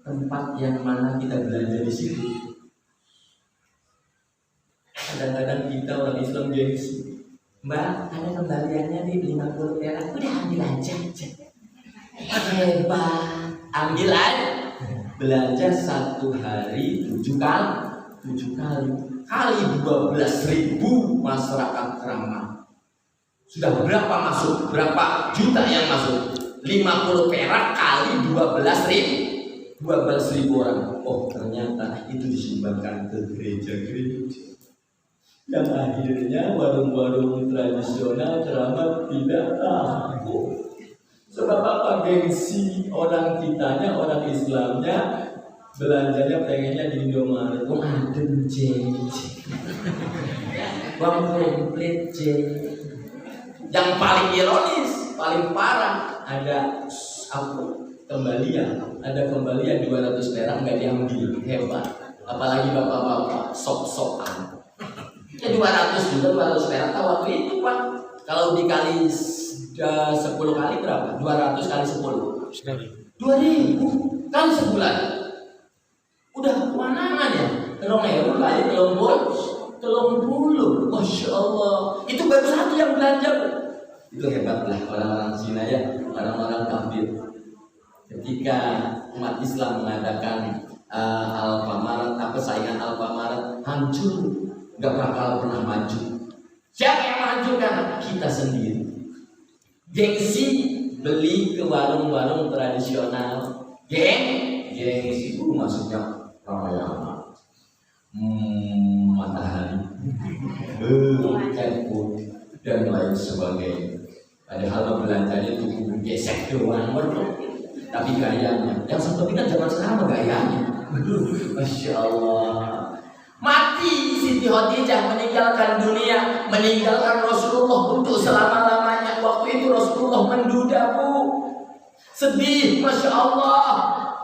tempat yang mana kita belanja di situ. Kadang-kadang kita orang Islam gengsi, Mbak, ada kembaliannya nih 50 perak, udah ambil aja. Hebat, ambil aja. Belanja 1 hari 7 kali. Kali 12.000 masyarakat Kramat. Sudah berapa masuk? Berapa juta yang masuk? 50 perak kali 12.000 orang. Oh, ternyata itu disumbangkan ke gereja-gereja. Yang akhirnya warung-warung tradisional Kramat tidak laku. Sebab apa? Gengsi orang kitanya, orang Islamnya, belanjanya pengennya di Indomaret. Adem bang komplit. Yang paling ironis, paling parah, ada kembalian 200 perak nggak diambil. Hebat. Apalagi bapak-bapak sok-sokan. Ya 200 perak tahu waktu itu pak. Kalau dikali 10 kali berapa? 200 kali 10 2.000 kali sebulan. Udah mana ya? Telung kali telung puluh. Masya Allah. Itu baru satu yang belanja. Itu hebatlah orang-orang Cina ya, orang-orang kafir. Ketika umat Islam mengadakan Alfamaret, saingan Alfamaret hancur, nggak bakal pernah maju. Siapa yang menghancurkan? Kita sendiri. Gengsi beli ke warung-warung tradisional. Gengsi itu maksudnya Ramayana, Matahari, Kenpun, dan lain sebagainya. Padahal belanjanya itu gesek doang, tapi gayanya. Yang seperti kan zaman sekarang gayanya. Masya Allah. Mati Siti Khadijah, meninggalkan dunia, meninggalkan Rasulullah untuk selama-lamanya. Waktu itu Rasulullah menduda bu, sedih, Masya Allah.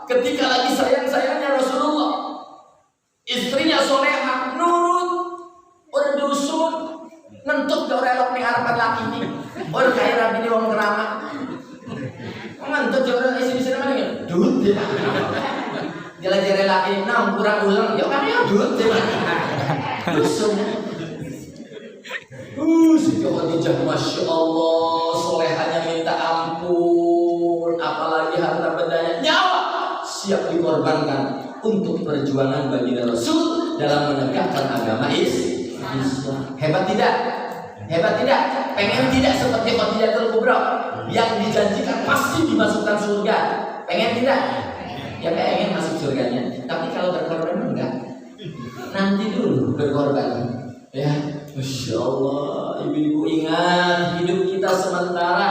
Ketika lagi sayang-sayangnya Rasulullah, istrinya solehah, nurut, berdusun, ngentuk gak orang elok nih harapan laki ini, orang kaya rapi ini orang keramat, ngentuk gak orang istri mana ya, dut deh, jalan-jalan laki, kurang ulang, ya kan ya dut deh, dusun. Siti Khadijah, Masya Allah, solehahnya minta ampun, apalagi harta bendanya, nyawa siap dikorbankan untuk perjuangan baginda Rasul dalam menegakkan agama Islam. Hebat tidak? Hebat tidak? Pengen tidak seperti Khadijatul Kubra yang dijanjikan pasti dimasukkan surga? Pengen tidak? Ya pengen masuk surganya. Tapi kalau berkorban enggak. Nanti dulu berkorban. Ya, Masya Allah. Ibu-ibu ingat, hidup kita sementara.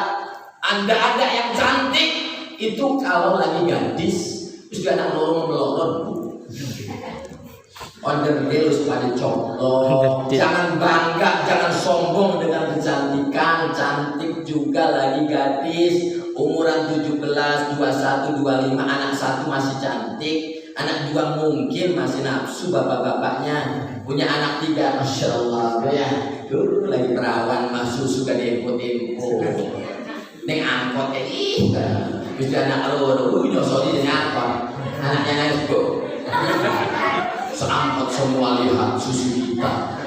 Anda ada yang cantik itu kalau lagi gadis. Terus anak lorong-lorong onderdil supaya coklat. Jangan bangga, jangan sombong dengan kecantikan. Cantik juga lagi gadis, umuran 17, 21, 25, anak satu masih cantik. Anak 2 mungkin masih nafsu bapak-bapaknya. Punya anak 3, Masya Allah ya. Tuh lagi perawan masuk suka diempo-empo. Neng angkot bisa anak loro, nyosori jadi angkot. Anaknya nangis kok. Seangkot semua lihat susu kita.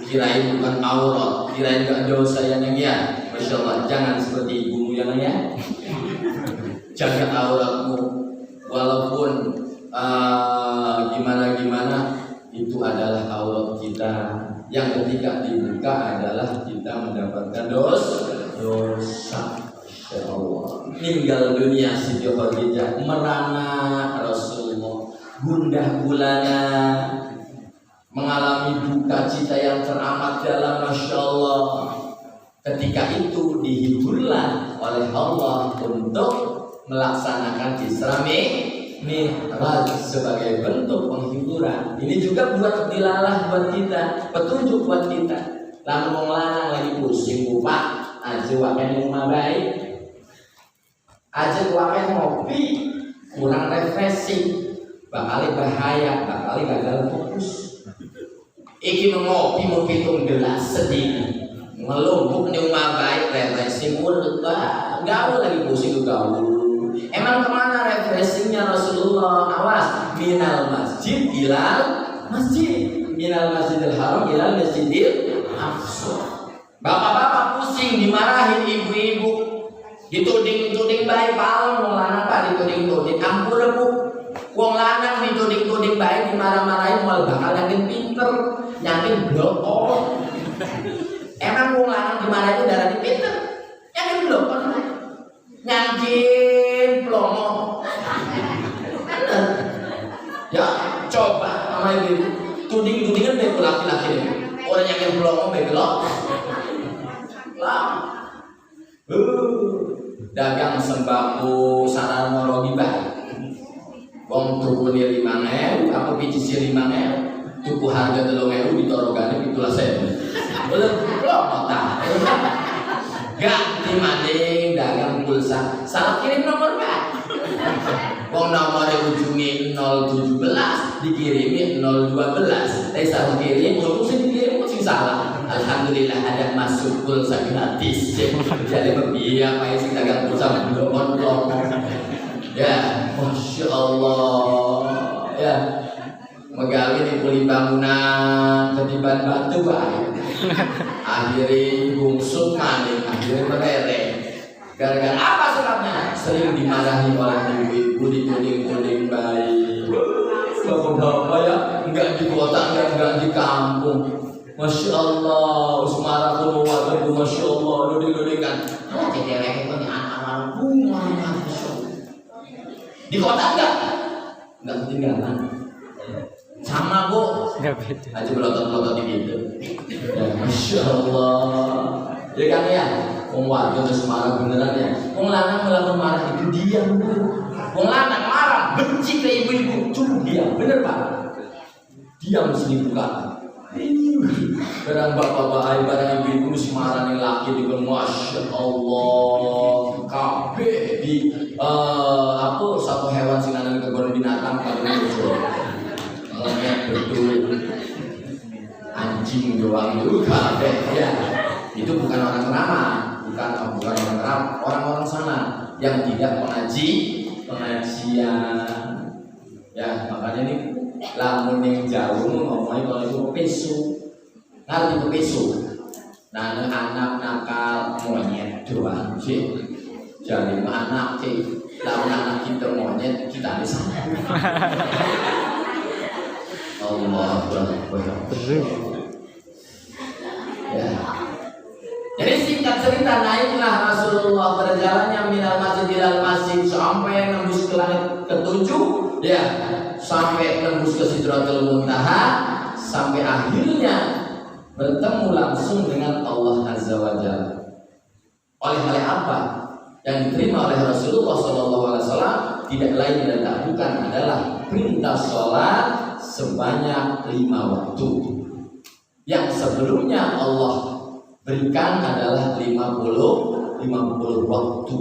Kirain bukan aurat, kirain gak dosa yang ya. Masya Allah, jangan seperti ibumu yang ya. Jaga auratmu, walaupun gimana itu adalah aurat kita. Yang ketika dibuka adalah kita mendapatkan dosa. Ya Allah, meninggal dunia Siti Khadijah, merana Rasulullah, gundah gulana, mengalami duka cita yang teramat dalam. Masya Allah. Ketika itu dihiburlah oleh Allah untuk melaksanakan Isra Mi'raj sebagai bentuk penghiburan. Ini juga buat dilalah buat kita, petunjuk buat kita. Lalu mau lanang lagi pusing bupak, aja wapen rumah baik, aja wapen ngopi kurang refreshing, bakal bahaya, bakal gagal fokus. Iki mengopi mau pitung gelas sedih, ngelumpuk nih rumah baik, refreshing mulut bah, gaul lagi pusing gaul. Emang kemana refreshingnya Rasulullah? Awas, minal masjid ilal masjid, minal masjidil haram ilal masjidil aqsa. Bapak-bapak pusing dimarahin ibu-ibu, dituding-tuding baik, palem wong lanang pak dituding-tuding, ampun bu, wong lanang dituding-tuding baik dimarah-marahin malah bakal yakin pinter, yakin blok. Emang wong lanang dimarahin darah pinter, yakin blok, nyanjin plomo. Ya coba sama ibu tuding-tudingan baik laki-laki orang yang plomo baik lo lah. Dagang sembako sarana rogibah wong tuku ni 5.000 apa biji 5.000 tuku harga 3.000 ditorogane 17.000 boleh plomo tak ganti maning dagang pulsa salah kirim nomor pak wong nomornya ujungnya 017 dikirimi 012 tapi salah kirim sih dikirim sih salah. Alhamdulillah ada masuk pulsa gratis jadi berbiaya main sih dagang pulsa belum ya Masya Allah ya megawi di puli bangunan ketiban batu baik akhirnya bungsut maning akhirnya merere gara-gara apa sebabnya sering dimarahi oleh ibu-ibu dituding-tuding baik bapak-bapak ya enggak di kota enggak di kampung. Masya Allah usmara kuno waduh Masya Allah ludi-ludikan cewek itu nih anak-anak rumah di kota enggak ketinggalan sama bu aja melotot-melotot gitu ya, Masya Allah ya kan ya wong warga terus marah beneran ya wong lanang melakukan marah itu diam bu wong lanang marah benci ke ibu-ibu cuma diam bener pak diam sini buka barang bapak-bapak barang ibu-ibu mesti marah nih laki juga Masya Allah kabeh di apa satu hewan singanan kebun binatang pada muncul betul anjing doang itu kabeh ya itu bukan orang ramah bukan orang ramah orang-orang sana yang tidak pengajian ya makanya ini lamun yang jauh ngomongnya kalau itu pesu ngerti pesu nah anak nakal monyet doang sih jadi anak sih lamun anak kita monyet kita di sana Allah ya. Jadi singkat cerita naiklah Rasulullah berjalannya minal masjid ilal masjid sampai nembus ke langit ketujuh ya sampai nembus ke Sidratul Muntaha sampai akhirnya bertemu langsung dengan Allah Azza wa Jalla. Oleh apa yang diterima oleh Rasulullah SAW tidak lain dan tak bukan adalah perintah sholat sebanyak 5 waktu. Yang sebelumnya Allah berikan adalah 50 waktu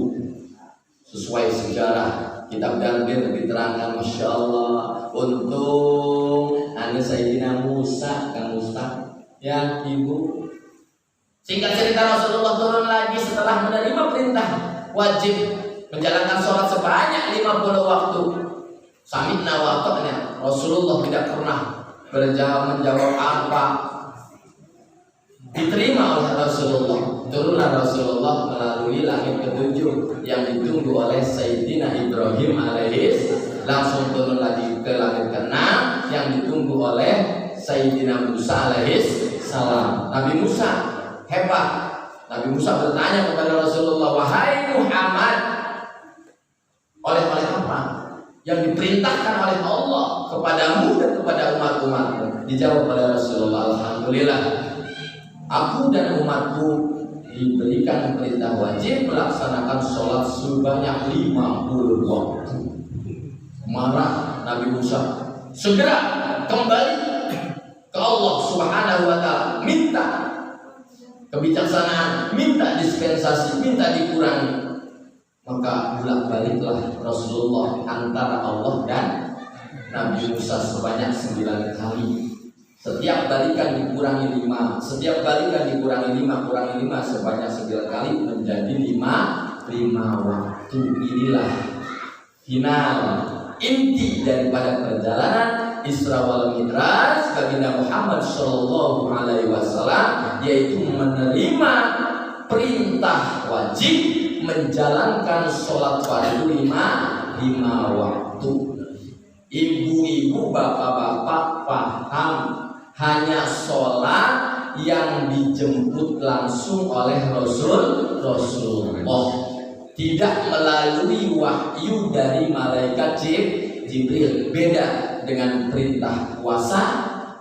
sesuai sejarah kitab Darbir diterangkan, Masya Allah, untung anu Sayyidina Musa, Kang Ustaz, ya Ibu. Singkat cerita, Rasulullah turun lagi setelah menerima perintah wajib menjalankan sholat sebanyak 50 waktu. Sami'na wa ata'na. Rasulullah tidak pernah menjawab apa diterima oleh Rasulullah. Turunlah Rasulullah melalui langit ketujuh yang ditunggu oleh Sayyidina Ibrahim alaihis, langsung turun lagi ke langit keenam yang ditunggu oleh Sayyidina Musa alaihis salam. Nabi Musa hebat. Nabi Musa bertanya kepada Rasulullah, wahai Muhammad, oleh apa yang diperintahkan oleh Allah kepadamu dan kepada umat-umatmu? Dijawab oleh Rasulullah, alhamdulillah, aku dan umatku diberikan perintah wajib melaksanakan sholat sebanyak 50 waktu. Marah Nabi Musa, segera kembali ke Allah Subhanahu wa Ta'ala, minta kebijaksanaan, minta dispensasi, minta dikurangi. Maka bolak-baliklah Rasulullah antara Allah dan Nabi Musa sebanyak 9 kali. Setiap balikan dikurangi 5, setiap balikan dikurangi 5, kurangi 5 sebanyak 9 kali menjadi 5 waktu. Inilah final inti daripada perjalanan Isra wal Mi'raj baginda Muhammad Shallallahu Alaihi Wasallam, yaitu menerima perintah wajib menjalankan sholat fardu 5 waktu. Ibu-ibu, bapak-bapak paham, hanya sholat yang dijemput langsung oleh Rasulullah, tidak melalui wahyu dari malaikat Jibril. Beda dengan perintah puasa,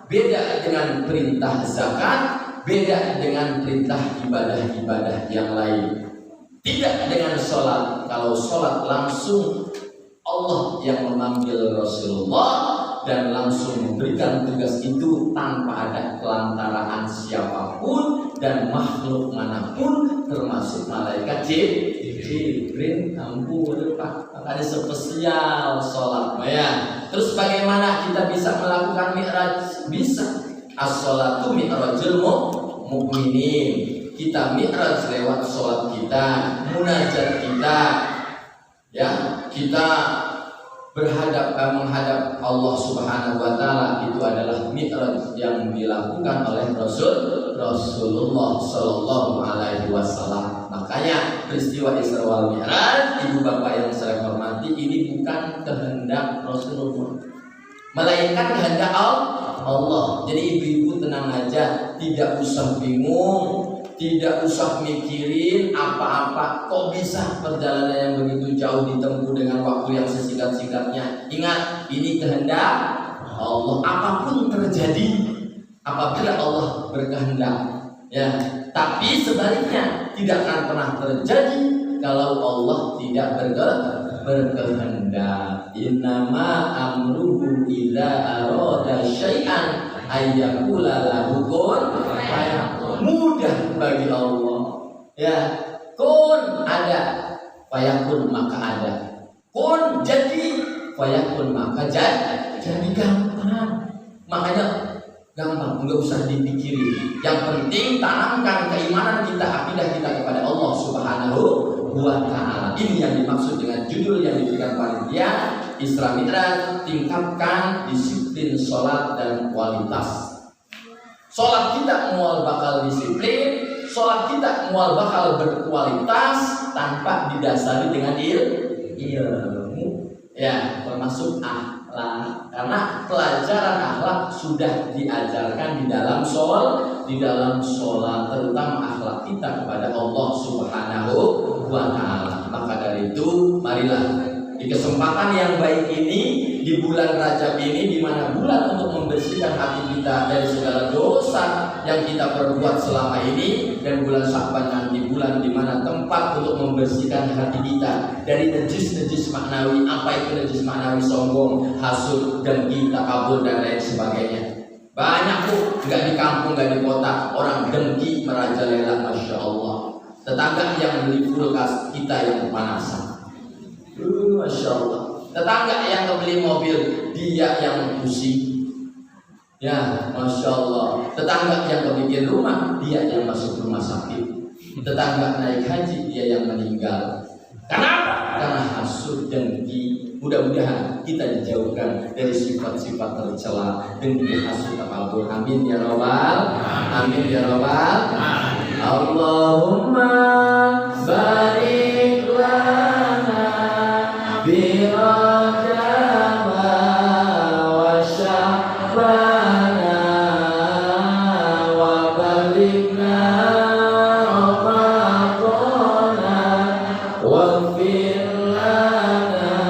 beda dengan perintah zakat, beda dengan perintah ibadah-ibadah yang lain. Tidak dengan sholat. Kalau sholat langsung Allah yang memanggil Rasulullah dan langsung memberikan tugas itu tanpa ada kelantaraan siapapun dan makhluk manapun, termasuk malaikat Jibril. Ampun Pak, ada spesial sholat ya. Terus bagaimana kita bisa melakukan mi'raj? Bisa. As-sholatu mi'rajul mu'minin. Kita mi'raj lewat sholat kita, munajat kita, ya, kita menghadap Allah Subhanahu wa Ta'ala. Itu adalah mi'raj yang dilakukan oleh Rasulullah Sallallahu Alaihi Wasallam. Makanya peristiwa Isra wal Mi'raj, ibu bapak yang saya hormati, ini bukan kehendak Rasulullah, melainkan kehendak Allah. Jadi ibu-ibu tenang aja, tidak usah bingung, tidak usah mikirin apa-apa. Kok bisa perjalanan yang begitu jauh ditempuh dengan waktu yang sesingkat-singkatnya? Ingat, ini kehendak Allah. Apapun terjadi apabila Allah berkehendak, ya. Tapi sebaliknya tidak akan pernah terjadi kalau Allah tidak berkehendak. Innama amruhu idza arada syai'an ayyaqula lahu kun fayakun. Mudah bagi Allah, ya. Kun ada, fayakun maka ada. Kun jadi, fayakun maka jadi gampang. Makanya gampang, nggak usah dipikirin. Yang penting tanamkan keimanan kita, akidah kita kepada Allah Subhanahu wa Ta'ala. Ini yang dimaksud dengan judul yang diberikan panitia Isra Mi'raj, tingkatkan disiplin sholat dan kualitas. Sholat kita mual bakal disiplin, sholat kita mual bakal berkualitas tanpa didasari dengan ilmu, ya, termasuk akhlak. Karena pelajaran akhlak sudah diajarkan di dalam sholat, terutama akhlak kita kepada Allah Subhanahu wa Ta'ala. Maka dari itu, marilah di kesempatan yang baik ini, di bulan Rajab ini, di mana bulan untuk membersihkan hati kita dari segala dosa yang kita perbuat selama ini, dan bulan Sya'ban nanti bulan di mana tempat untuk membersihkan hati kita dari najis-najis maknawi. Apa itu najis maknawi? Sombong, hasud, dengki, takabur dan lain sebagainya. Banyak tuh, nggak di kampung, nggak di kota, orang dengki merajalela, masya Allah. Tetangga yang beli kulkas, kita yang kepanasan. Masya Allah. Tetangga yang kebeli mobil, dia yang pusing. Ya, Masya Allah. Tetangga yang kebikin rumah, dia yang masuk rumah sakit. Tetangga naik haji, dia yang meninggal. Kenapa? Karena hasud dengki. Mudah-mudahan kita dijauhkan dari sifat-sifat tercela dengki, hasud, takabur. Amin ya Rabbal. Amin ya Rabbal. Allahumma barik lana bi Rajab wa Sya'ban wa balighna Ramadan waghfir lana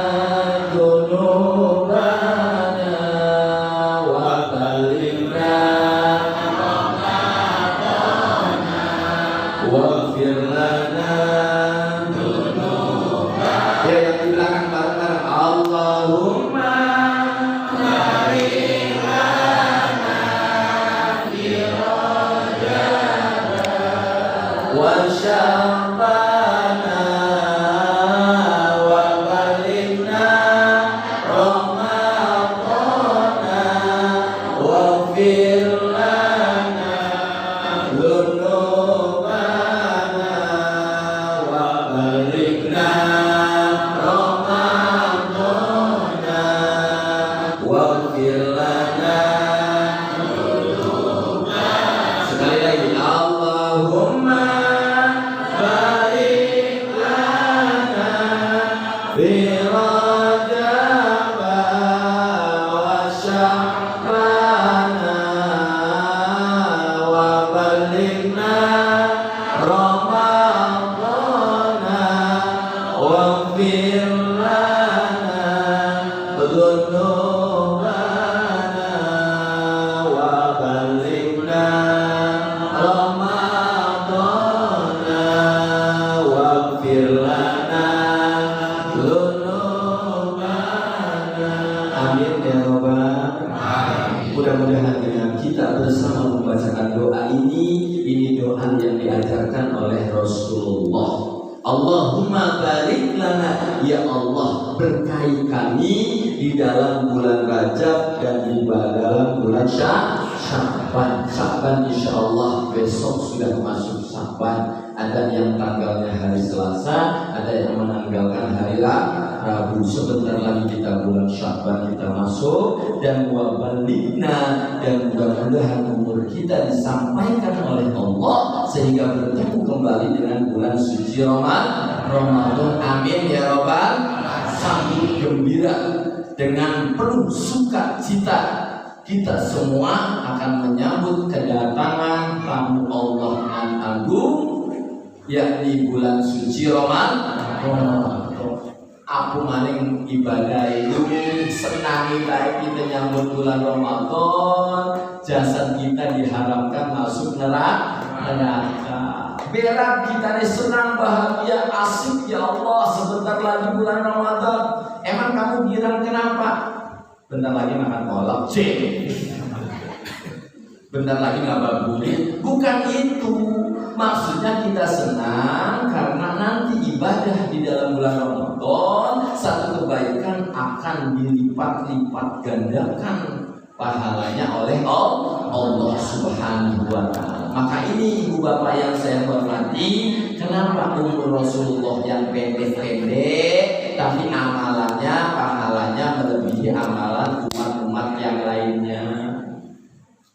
dzunubana wa balighna waghfir lana dzunubana. Ya, yang di belakang bareng-bareng. Allahumma barik lana fi Rajab wa Sya'ban wa balighna Ramadan waghfir lana dzunubana wa balighna Ramadan waghfir lana. Sekali lagi. Allahumma barik lana fi Rajab wa Sya'ban wa balighna Ramadan waghfir lana dzunubana wa balighna Ramadan waghfir lana dzunubana. Amin ya Rabbal. Mudah-mudahan dengan kita bersama membacakan doa ini doa yang diajarkan oleh Rasulullah. Allahumma barik lana, ya Allah berkahi kami di dalam bulan Rajab dan di dalam bulan Sya'ban. Sya'ban insya Allah besok sudah masuk Sya'ban. Ada yang tanggalnya hari Selasa, ada yang menanggalkan hari Rabu. Sebentar lagi kita bulan Sya'ban kita masuk, dan wabalikna, dan mudah-mudahan umur kita disampaikan oleh Allah sehingga bertemu kembali dengan bulan suci Ramadan. Amin ya Rabbal. Sambut gembira dengan penuh sukacita, kita semua akan menyambut kedatangan tamu Allah yang agung, yakni bulan suci Ramadan. Aku maling ibadah itu senangi baik kita nyambut bulan Ramadan, jasad kita diharapkan masuk neraka. Berat kita nih senang, bahagia, asik, ya Allah sebentar lagi bulan Ramadan. Emang kamu girang kenapa? Bentar lagi makan kolak, bentar lagi ngabuburit. Bukan itu. Maksudnya kita senang karena nanti ibadah di dalam bulan Ramadan, satu kebaikan akan dilipat-lipat gandakan pahalanya oleh Allah Subhanahu wa Ta'ala. Maka ini ibu bapak yang saya hormati, kenapa umur Rasulullah yang pendek-pendek tapi amalannya, pahalanya melebihi amalan umat-umat yang lainnya.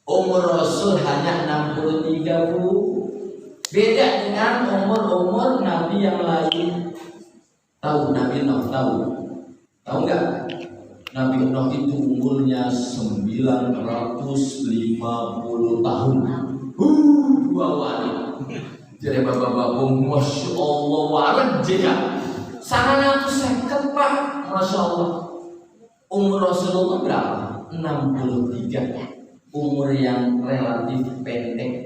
Umur Rasul hanya 63 Bu. Beda dengan umur-umur Nabi yang lain. Tahu Nabi Nuh? Tahu nggak? Nabi Nuh itu umurnya 950 tahun. Dua wali. Jadi bapak-bapak, masya Allah, waran jika. Sarana itu seket Pak, masya Allah. Umur Rasulullah berapa? 63. Umur yang relatif pendek.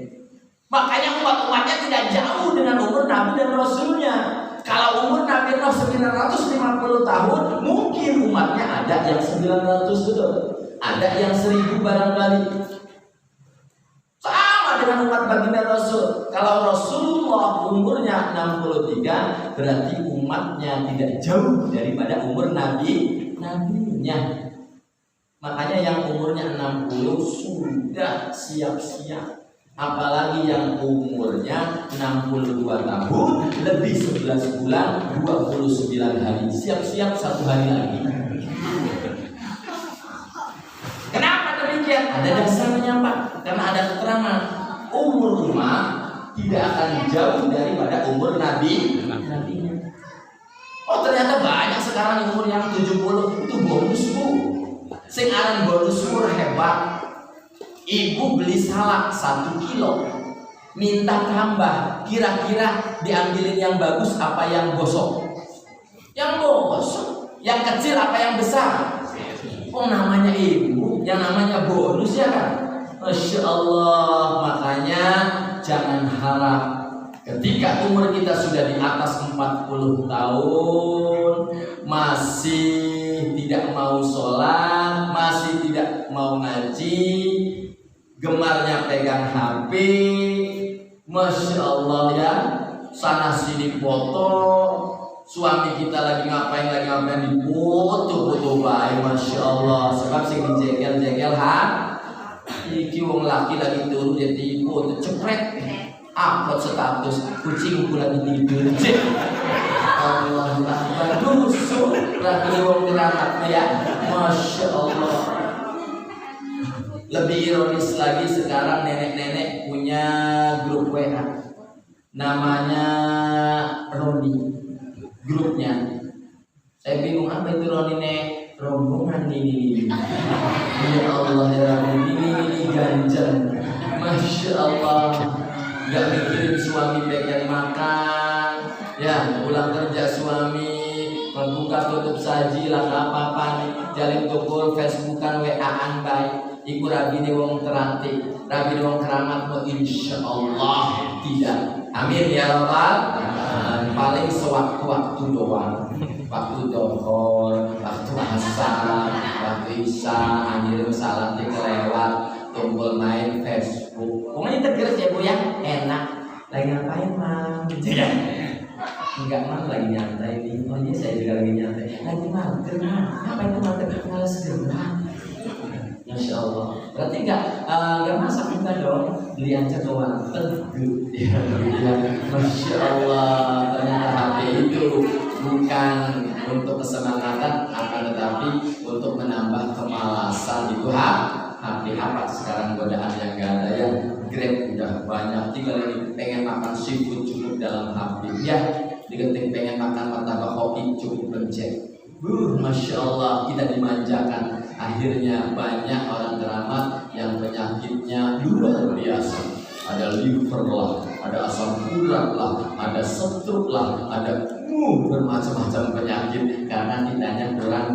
Makanya umat-umatnya tidak jauh dengan umur Nabi dan Rasulnya. Kalau umur Nabi Nuh 950 tahun, mungkin umatnya ada yang 900 betul, ada yang 1000 barangkali. Sama dengan umat baginda Rasul. Kalau Rasulullah umurnya 63, berarti umatnya tidak jauh daripada umur nabinya. Makanya yang umurnya 60 sudah siap-siap. Apalagi yang umurnya 62 tahun, lebih 11 bulan, 29 hari. Siap-siap 1 hari lagi. Kenapa demikian? Ada dasarnya Pak. Karena ada keterangan umur umat tidak akan jauh daripada umur nabinya. Oh ternyata banyak sekarang umur yang 70 itu bonus Bu. Sing aran bonus umur hebat. Ibu beli salak 1 kilo, minta tambah, kira-kira diambilin yang bagus apa yang gosok? Yang gosok. Yang kecil apa yang besar? Oh namanya ibu, yang namanya bonus ya kan? Masya Allah. Makanya jangan harap ketika umur kita sudah di atas 40 tahun masih tidak mau sholat, masih tidak mau ngaji, gemarnya pegang HP, Masya Allah ya, sana sini foto, suami kita lagi ngapain dipoto baik, Masya Allah. Sebab sing dijegel-jegel iki wong laki lagi turu jadi foto cepret, upload status kucing lagi tidur. Allah bagus, lagi wong keramat ya, Masya Allah. Lebih ironis lagi sekarang nenek-nenek punya grup WA, namanya Roni, grupnya. Saya bingung apa itu Roni nek, rombongan ini. Ya Allah ya Rabbi, ini ganjel. Masya Allah. Gak mikirin suami pengen makan, ya pulang kerja suami membuka tutup saji lah apa-apa nih, jalin tukul Facebookan WA-an baik. Iku rabi wong terantik, rabi wong keramat, no insya Allah tidak. Amin ya Rabbal. Paling sewaktu-waktu doang, waktu dohor, waktu asar, waktu isya, anjir salam kelewat, tumpul main Facebook. Pokoknya teger ya Bu ya, enak. Lagi ngapain Mam? Enggak Mam, lagi nyantai nih. Oh iya saya juga lagi nyantai. Lagi mager Mam. Ngapain tuh mager? Males gerak. Masya Allah. Berarti enggak masak kita dong. Beli aja doang. Teguh. Ya, Masya Allah. Ternyata HP itu bukan untuk kesemangatan, akan tetapi untuk menambah kemalasan itu HP apa sekarang godaan yang gak ada ya. Grab udah banyak, tinggal ini pengen makan seafood cukup dalam HP ya, diketik pengen makan martabak kopi cukup pencet. Masya Allah, kita dimanjakan. Akhirnya banyak orang keramat yang penyakitnya luar biasa. Ada liver lah, ada asam urat lah, ada stroke lah, ada bermacam-macam penyakit karena kitanya kurang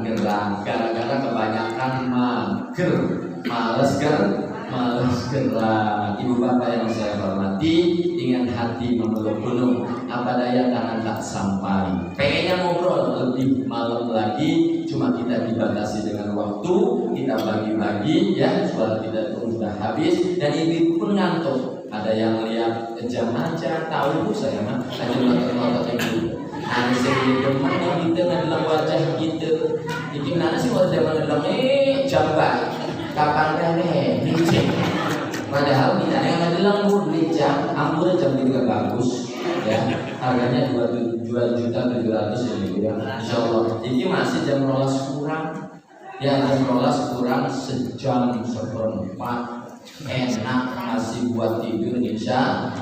gerak, gara-gara kebanyakan mager, males gerak. Ibu bapak yang saya hormati, dengan hati memeluk gunung, apa daya tangan tak sampai. Pengennya ngobrol lebih malam lagi, cuma kita dibatasi dengan waktu, kita bagi-bagi ya, suara kita pun sudah habis dan ibu pun ngantuk. Ada yang lihat jam aja, tahu Bu saya mah, hanya ngotot-ngotot ibu. Ada yang demen kita ngedelang wajah kita. Iki mana sih wajah ngedelang jam baik. Kapan kan padahal kita yang ngedelang Bu beli jam, ampun jam juga bagus ya. Harganya 2.700.000 ya. Insyaallah. Ini masih jam rolas kurang. Ya jam rolas kurang sejam seperempat. Enak masih buat tidur insya.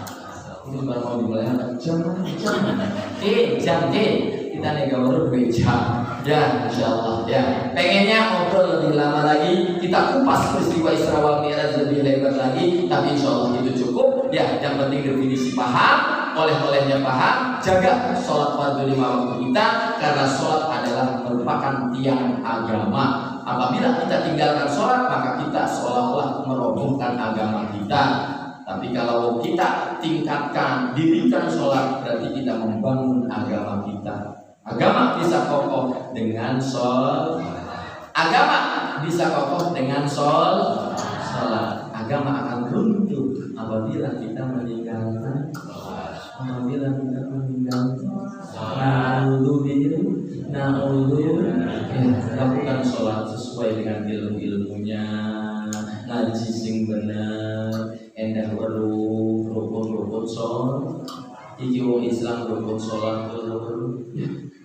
Ini baru mau dimulai jam kita nega baru 2 jam ya insyaallah ya. Pengennya ngobrol lebih lama lagi, kita kupas peristiwa Isra wal Mi'raj lebih lebar lagi, tapi insyaallah itu cukup ya. Yang penting definisi paham, oleh-olehnya paham, jaga sholat fardu 5 waktu kita, karena sholat adalah merupakan tiang agama. Apabila kita tinggalkan sholat, maka kita seolah-olah merobohkan agama kita. Tapi kalau kita tingkatkan, dirikan sholat, berarti kita membangun agama kita. Agama bisa kokoh dengan sholat. Agama bisa kokoh dengan sholat. Agama akan runtuh apabila kita meninggalkan lakukan sholat sesuai dengan ilmu-ilmunya, ngaji sing bener, endah weruh rukun-rukun sholat. Iki wong Islam rukun sholat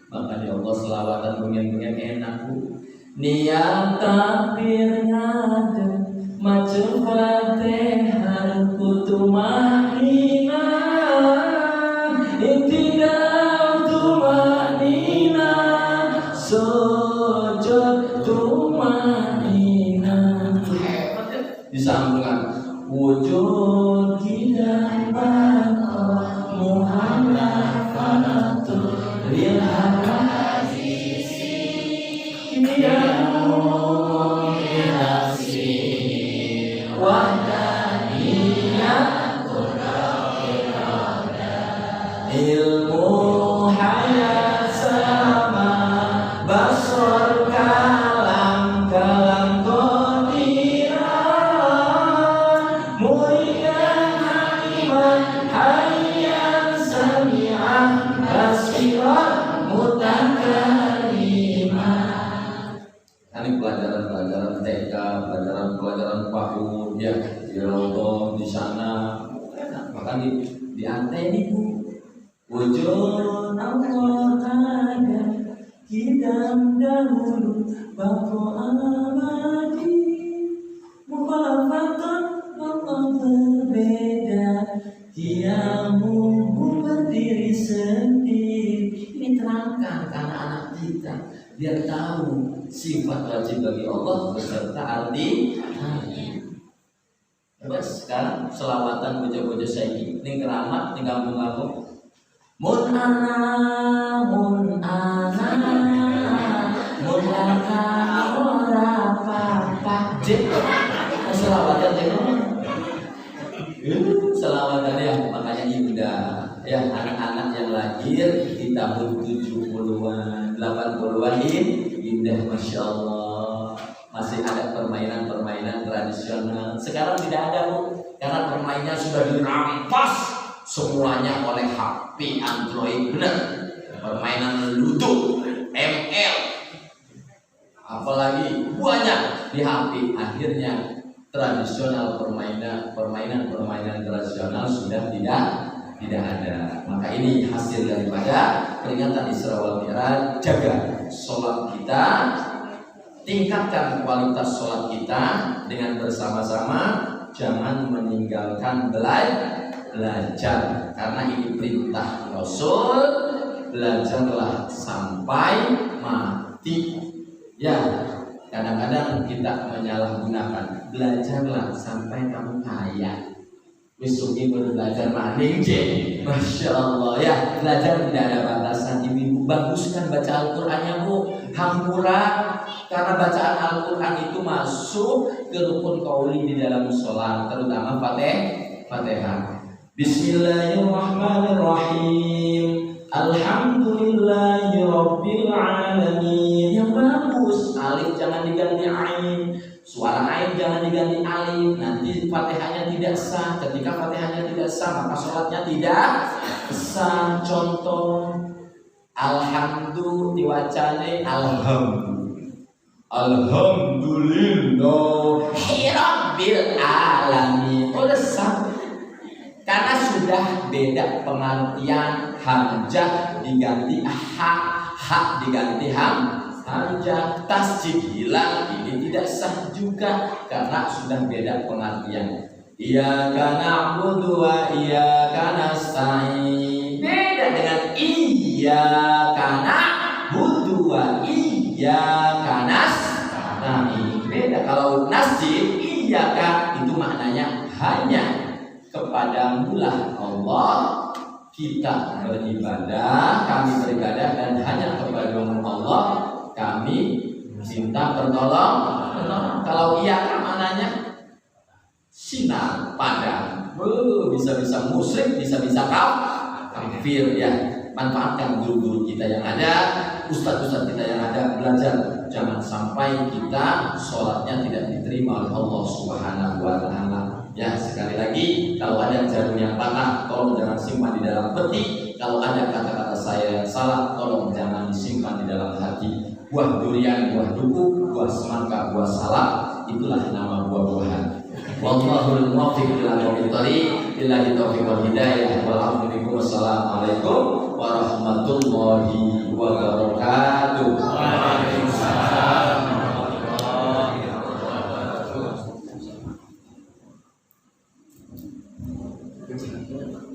makanya Allah selawatan pengen enak bu. Niat takbir ngade macam Fatihah kutu mahina intidam tu mahina sujud tu mahina. Disambungkan wujud kita Muhammad fanatul lil hadisi ya mu'minasi wahdaniyah ilmu hayat sama basur kalam qadiran mu'yan hakiman hayyan sami'an basiran mutakalimah. Ini pelajaran-pelajaran TK, pelajaran PAUD ya, di Roto di sana. Maka di anteni bu, wujud Allah ada kidam dahulu bako abadi mukhalafatun Allah berbeda diamu berdiri sendiri. Ini terangkan ke anak-anak kita biar tahu sifat wajib bagi Allah beserta arti. Terus sekarang selawatan bojo-bojo saiki ning keramat ning kampung-kampung. Mun ana ora apa-apa. Selawatan selawatan ya, makanya indah ya anak-anak yang lahir di tahun 70-an 80-an indah masya Allah. Masih ada permainan tradisional. Sekarang tidak ada bu, karena permainannya sudah dirampas semuanya oleh HP Android. Benar, permainan ludo, ML, apalagi banyak di HP. Akhirnya tradisional permainan tradisional sudah tidak ada. Maka ini hasil daripada peringatan Isra wal Mi'raj. Jaga sholat kita, tingkatkan kualitas sholat kita dengan bersama-sama. Jangan meninggalkan belajar, karena ini perintah Rasul. Belajarlah sampai mati. Ya, kadang-kadang kita menyalahgunakan. Belajarlah sampai kamu kaya. Wisuki belajar maning je, masya Allah ya. Belajar tidak ada batasan. Ibu baguskan baca Al-Qurannya bu, hampura. Karena bacaan Al-Quran itu masuk ke rukun qauli di dalam sholat, terutama Fatihah. Bismillahirrahmanirrahim. Alhamdulillahi Rabbil Alamin. Yang bagus, alif jangan diganti ain, suara ain jangan diganti alif. Nanti Fatihahnya tidak sah. Ketika Fatihahnya tidak sah, maka sholatnya tidak sah. Contoh, alhamdulillah diwacane Alhamdulillahirabbil alamin. Udah sah. Karena sudah beda pengertian, hamzah diganti hak diganti hamzah. Tasjid hilang, ini tidak sah juga karena sudah beda pengertian. Iyyaka na'budu wa iyyaka nasta'in. Beda dengan iyyaka na'budu wa iyyaka nasta'in. Beda. Kalau nasjid iyyaka itu maknanya hanya kepadamulah Allah kita beribadah, kami beribadah, dan hanya kepadamu Allah kami minta pertolongan. Kalau iya kan maknanya sinar padam, bisa-bisa musyrik, bisa-bisa kafir ya. Manfaatkan guru-guru kita yang ada, ustadz-ustadz kita yang ada, belajar. Jangan sampai kita sholatnya tidak diterima oleh Allah Subhanahu wa Ta'ala. Ya, sekali lagi, kalau ada jarum yang patah, tolong jangan simpan di dalam peti. Kalau ada kata-kata saya yang salah, tolong jangan disimpan di dalam hati. Buah durian, buah duku, buah semangka, buah salak, itulah nama buah-buahan. Wallahul muwaffiq ila aqwamit thoriq, billahi taufiq wal hidayah. Wassalamualaikum warahmatullahi wabarakatuh. Waalaikumsalam warahmatullahi wabarakatuh.